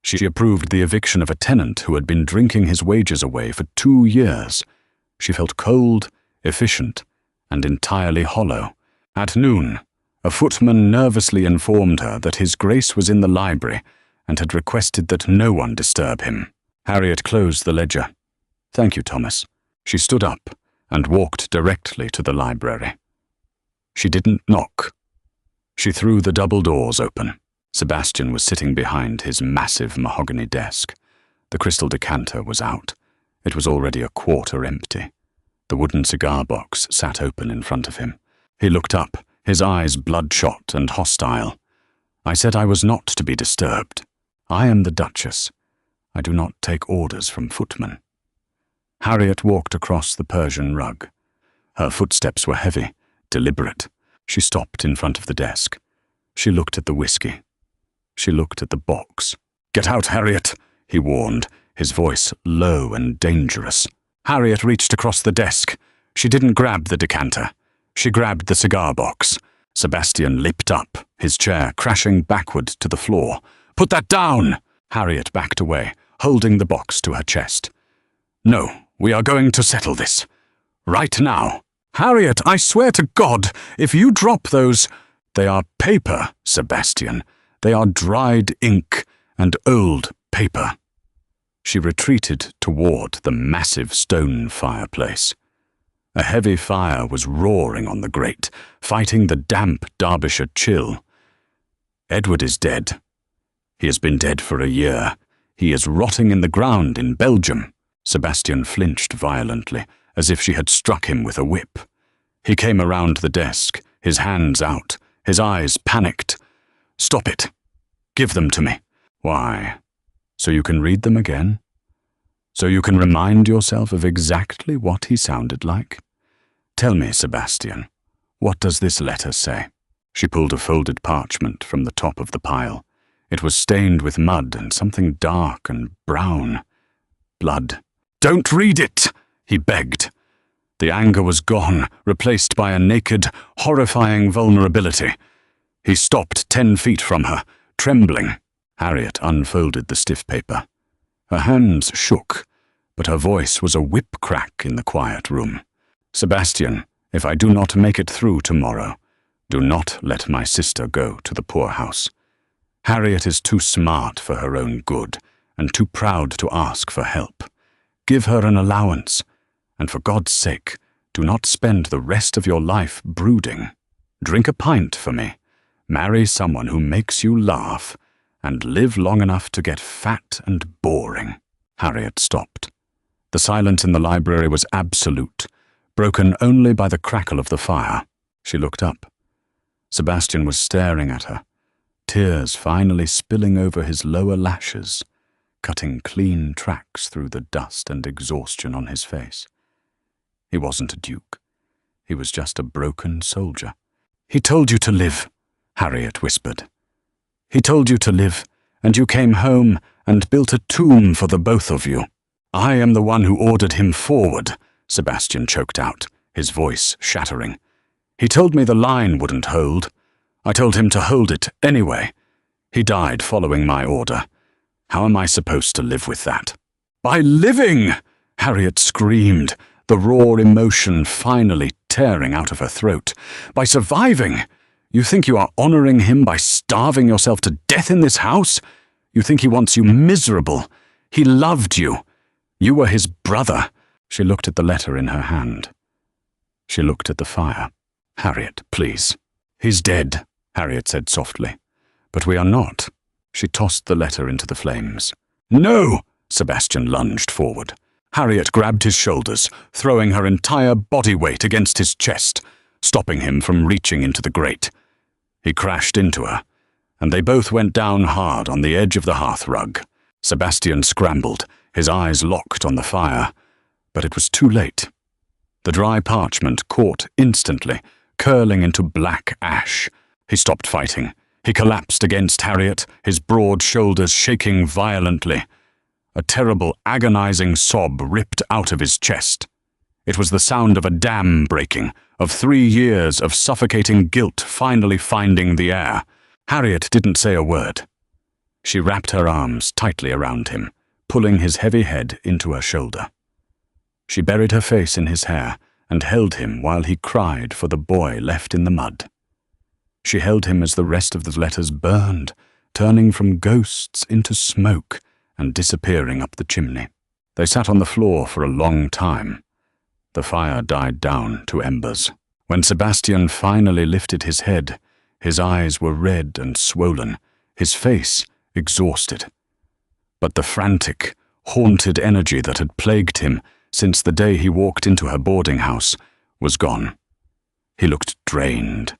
She approved the eviction of a tenant who had been drinking his wages away for 2 years. She felt cold, efficient, and entirely hollow. At noon, a footman nervously informed her that His Grace was in the library and had requested that no one disturb him. Harriet closed the ledger. "Thank you, Thomas." She stood up and walked directly to the library. She didn't knock. She threw the double doors open. Sebastian was sitting behind his massive mahogany desk. The crystal decanter was out. It was already a quarter empty. The wooden cigar box sat open in front of him. He looked up, his eyes bloodshot and hostile. "I said I was not to be disturbed. I am the Duchess. I do not take orders from footmen." Harriet walked across the Persian rug. Her footsteps were heavy, deliberate. She stopped in front of the desk. She looked at the whiskey. She looked at the box. "Get out, Harriet," he warned, his voice low and dangerous. Harriet reached across the desk. She didn't grab the decanter. She grabbed the cigar box. Sebastian leaped up, his chair crashing backward to the floor. "Put that down!" Harriet backed away, holding the box to her chest. "No, we are going to settle this. Right now." "Harriet, I swear to God, if you drop those—" "They are paper, Sebastian. They are dried ink and old paper." She retreated toward the massive stone fireplace. A heavy fire was roaring on the grate, fighting the damp Derbyshire chill. "Edward is dead. He has been dead for a year. He is rotting in the ground in Belgium." Sebastian flinched violently, as if she had struck him with a whip. He came around the desk, his hands out, his eyes panicked. "Stop it. Give them to me." "Why? So you can read them again? So you can remind yourself of exactly what he sounded like? Tell me, Sebastian, what does this letter say?" She pulled a folded parchment from the top of the pile. It was stained with mud and something dark and brown. Blood. "Don't read it!" he begged. The anger was gone, replaced by a naked, horrifying vulnerability. He stopped 10 feet from her, trembling. Harriet unfolded the stiff paper. Her hands shook, but her voice was a whip crack in the quiet room. "Sebastian, if I do not make it through tomorrow, do not let my sister go to the poorhouse. Harriet is too smart for her own good, and too proud to ask for help. Give her an allowance, and for God's sake, do not spend the rest of your life brooding. Drink a pint for me, marry someone who makes you laugh, and live long enough to get fat and boring." Harriet stopped. The silence in the library was absolute, broken only by the crackle of the fire. She looked up. Sebastian was staring at her, tears finally spilling over his lower lashes, cutting clean tracks through the dust and exhaustion on his face. He wasn't a duke. He was just a broken soldier. "He told you to live," Harriet whispered. "He told you to live, and you came home and built a tomb for the both of you." "I am the one who ordered him forward," Sebastian choked out, his voice shattering. "He told me the line wouldn't hold. I told him to hold it anyway. He died following my order. How am I supposed to live with that?" "By living!" Harriet screamed, the raw emotion finally tearing out of her throat. "By surviving! You think you are honoring him by starving yourself to death in this house? You think he wants you miserable. He loved you. You were his brother." She looked at the letter in her hand. She looked at the fire. "Harriet, please." "He's dead," Harriet said softly. "But we are not." She tossed the letter into the flames. "No!" Sebastian lunged forward. Harriet grabbed his shoulders, throwing her entire body weight against his chest, stopping him from reaching into the grate. He crashed into her, and they both went down hard on the edge of the hearth rug. Sebastian scrambled, his eyes locked on the fire, but it was too late. The dry parchment caught instantly, curling into black ash. He stopped fighting, He collapsed against Harriet, his broad shoulders shaking violently. A terrible, agonizing sob ripped out of his chest. It was the sound of a dam breaking, of 3 years of suffocating guilt finally finding the air. Harriet didn't say a word. She wrapped her arms tightly around him, pulling his heavy head into her shoulder. She buried her face in his hair and held him while he cried for the boy left in the mud. She held him as the rest of the letters burned, turning from ghosts into smoke and disappearing up the chimney. They sat on the floor for a long time. The fire died down to embers. When Sebastian finally lifted his head, his eyes were red and swollen, his face exhausted. But the frantic, haunted energy that had plagued him since the day he walked into her boarding house was gone. He looked drained.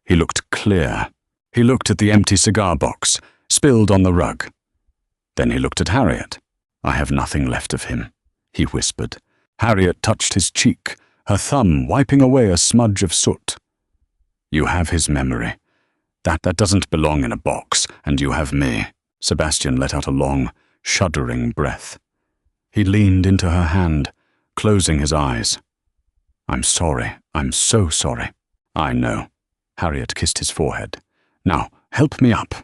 He looked clear. He looked at the empty cigar box, spilled on the rug. Then he looked at Harriet. "I have nothing left of him," he whispered. Harriet touched his cheek, her thumb wiping away a smudge of soot. "You have his memory. That doesn't belong in a box, and you have me." Sebastian let out a long, shuddering breath. He leaned into her hand, closing his eyes. "I'm sorry. I'm so sorry." "I know." Harriet kissed his forehead. "Now, help me up.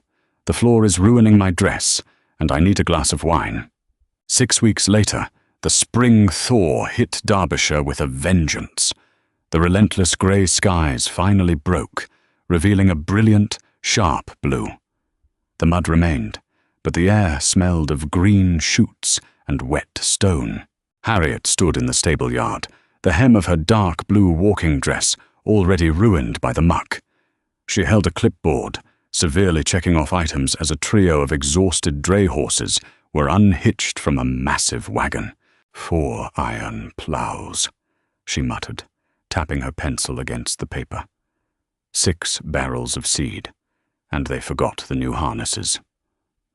The floor is ruining my dress, and I need a glass of wine." 6 weeks later, the spring thaw hit Derbyshire with a vengeance. The relentless grey skies finally broke, revealing a brilliant, sharp blue. The mud remained, but the air smelled of green shoots and wet stone. Harriet stood in the stable yard, the hem of her dark blue walking dress already ruined by the muck. She held a clipboard, severely checking off items as a trio of exhausted dray horses were unhitched from a massive wagon. 4 iron ploughs, she muttered, tapping her pencil against the paper. 6 barrels of seed, and they forgot the new harnesses.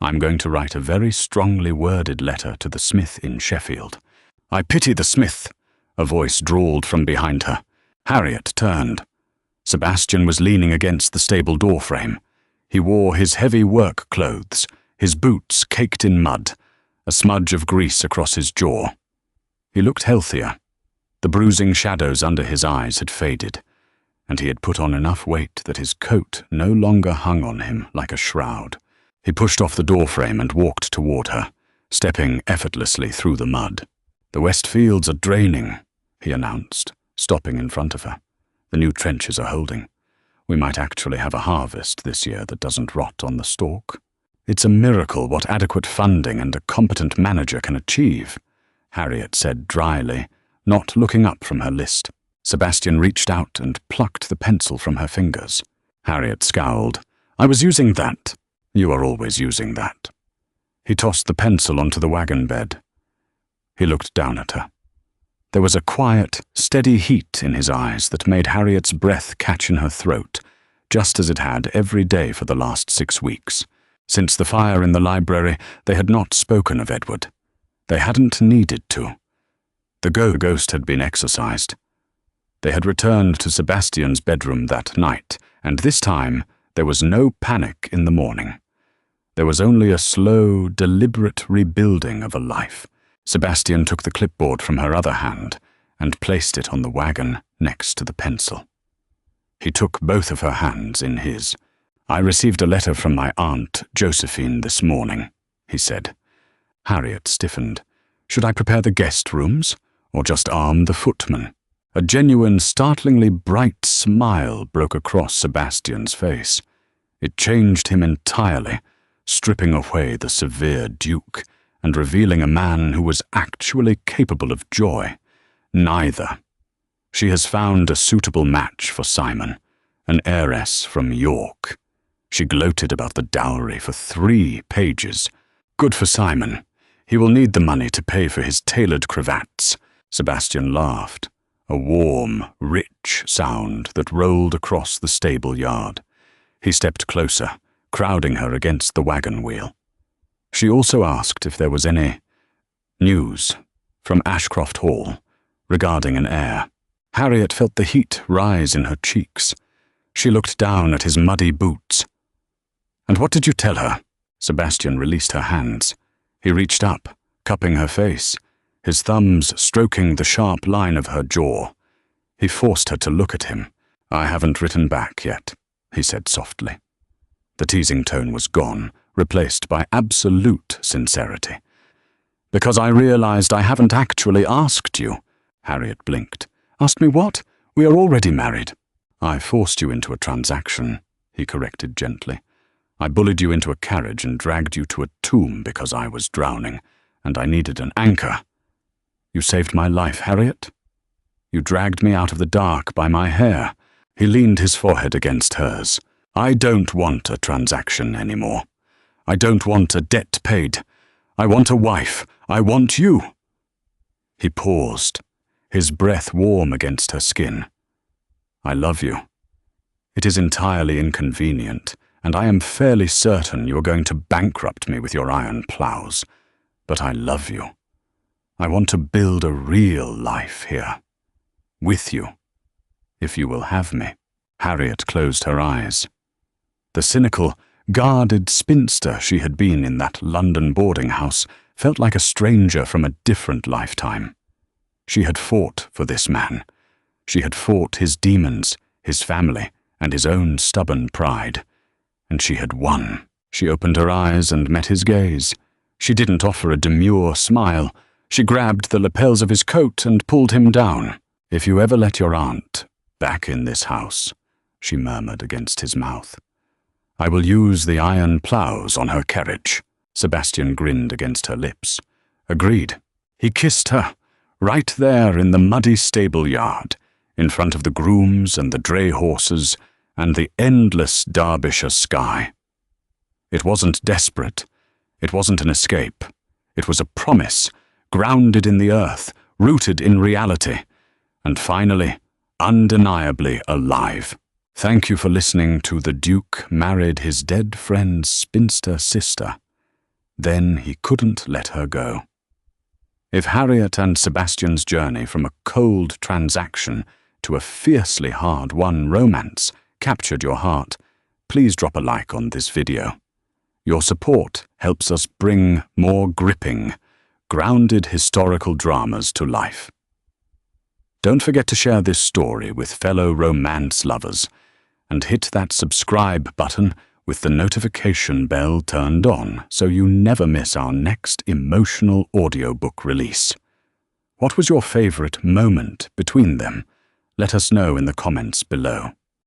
I'm going to write a very strongly worded letter to the smith in Sheffield. "I pity the smith," a voice drawled from behind her. Harriet turned. Sebastian was leaning against the stable doorframe. He wore his heavy work clothes, his boots caked in mud, a smudge of grease across his jaw. He looked healthier. The bruising shadows under his eyes had faded, and he had put on enough weight that his coat no longer hung on him like a shroud. He pushed off the doorframe and walked toward her, stepping effortlessly through the mud. "The West Fields are draining," he announced, stopping in front of her. "The new trenches are holding. We might actually have a harvest this year that doesn't rot on the stalk. It's a miracle what adequate funding and a competent manager can achieve," Harriet said dryly, not looking up from her list. Sebastian reached out and plucked the pencil from her fingers. Harriet scowled. "I was using that." "You are always using that." He tossed the pencil onto the wagon bed. He looked down at her. There was a quiet, steady heat in his eyes that made Harriet's breath catch in her throat, just as it had every day for the last 6 weeks. Since the fire in the library, they had not spoken of Edward. They hadn't needed to. The ghost had been exorcised. They had returned to Sebastian's bedroom that night, and this time there was no panic in the morning. There was only a slow, deliberate rebuilding of a life. Sebastian took the clipboard from her other hand and placed it on the wagon next to the pencil. He took both of her hands in his. "I received a letter from my aunt, Josephine, this morning," he said. Harriet stiffened. "Should I prepare the guest rooms, or just arm the footman?" A genuine, startlingly bright smile broke across Sebastian's face. It changed him entirely, stripping away the severe duke and revealing a man who was actually capable of joy. "Neither. She has found a suitable match for Simon, an heiress from York." She gloated about the dowry for 3 pages. "Good for Simon. He will need the money to pay for his tailored cravats." Sebastian laughed, a warm, rich sound that rolled across the stable yard. He stepped closer, crowding her against the wagon wheel. She also asked if there was any news from Ashcroft Hall regarding an heir. Harriet felt the heat rise in her cheeks. She looked down at his muddy boots. And what did you tell her? Sebastian released her hands. He reached up, cupping her face, his thumbs stroking the sharp line of her jaw. He forced her to look at him. I haven't written back yet, he said softly. The teasing tone was gone, replaced by absolute sincerity. Because I realized I haven't actually asked you. Harriet blinked. Asked me what? We are already married. I forced you into a transaction, he corrected gently. I bullied you into a carriage and dragged you to a tomb because I was drowning, and I needed an anchor. You saved my life, Harriet. You dragged me out of the dark by my hair. He leaned his forehead against hers. I don't want a transaction anymore. I don't want a debt paid. I want a wife. I want you. He paused, his breath warm against her skin. I love you. It is entirely inconvenient, and I am fairly certain you are going to bankrupt me with your iron plows. But I love you. I want to build a real life here. With you. If you will have me. Harriet closed her eyes. The cynical, guarded spinster she had been in that London boarding house felt like a stranger from a different lifetime. She had fought for this man. She had fought his demons, his family, and his own stubborn pride. And she had won. She opened her eyes and met his gaze. She didn't offer a demure smile. She grabbed the lapels of his coat and pulled him down. If you ever let your aunt back in this house, she murmured against his mouth, I will use the iron plows on her carriage. Sebastian grinned against her lips. Agreed. He kissed her, right there in the muddy stable yard, in front of the grooms and the dray horses and the endless Derbyshire sky. It wasn't desperate. It wasn't an escape. It was a promise, grounded in the earth, rooted in reality, and finally, undeniably alive. Thank you for listening to The Duke Married His Dead Friend's Spinster Sister. Then he couldn't let her go. If Harriet and Sebastian's journey from a cold transaction to a fiercely hard-won romance captured your heart, please drop a like on this video. Your support helps us bring more gripping, grounded historical dramas to life. Don't forget to share this story with fellow romance lovers, and hit that subscribe button with the notification bell turned on so you never miss our next emotional audiobook release. What was your favorite moment between them? Let us know in the comments below.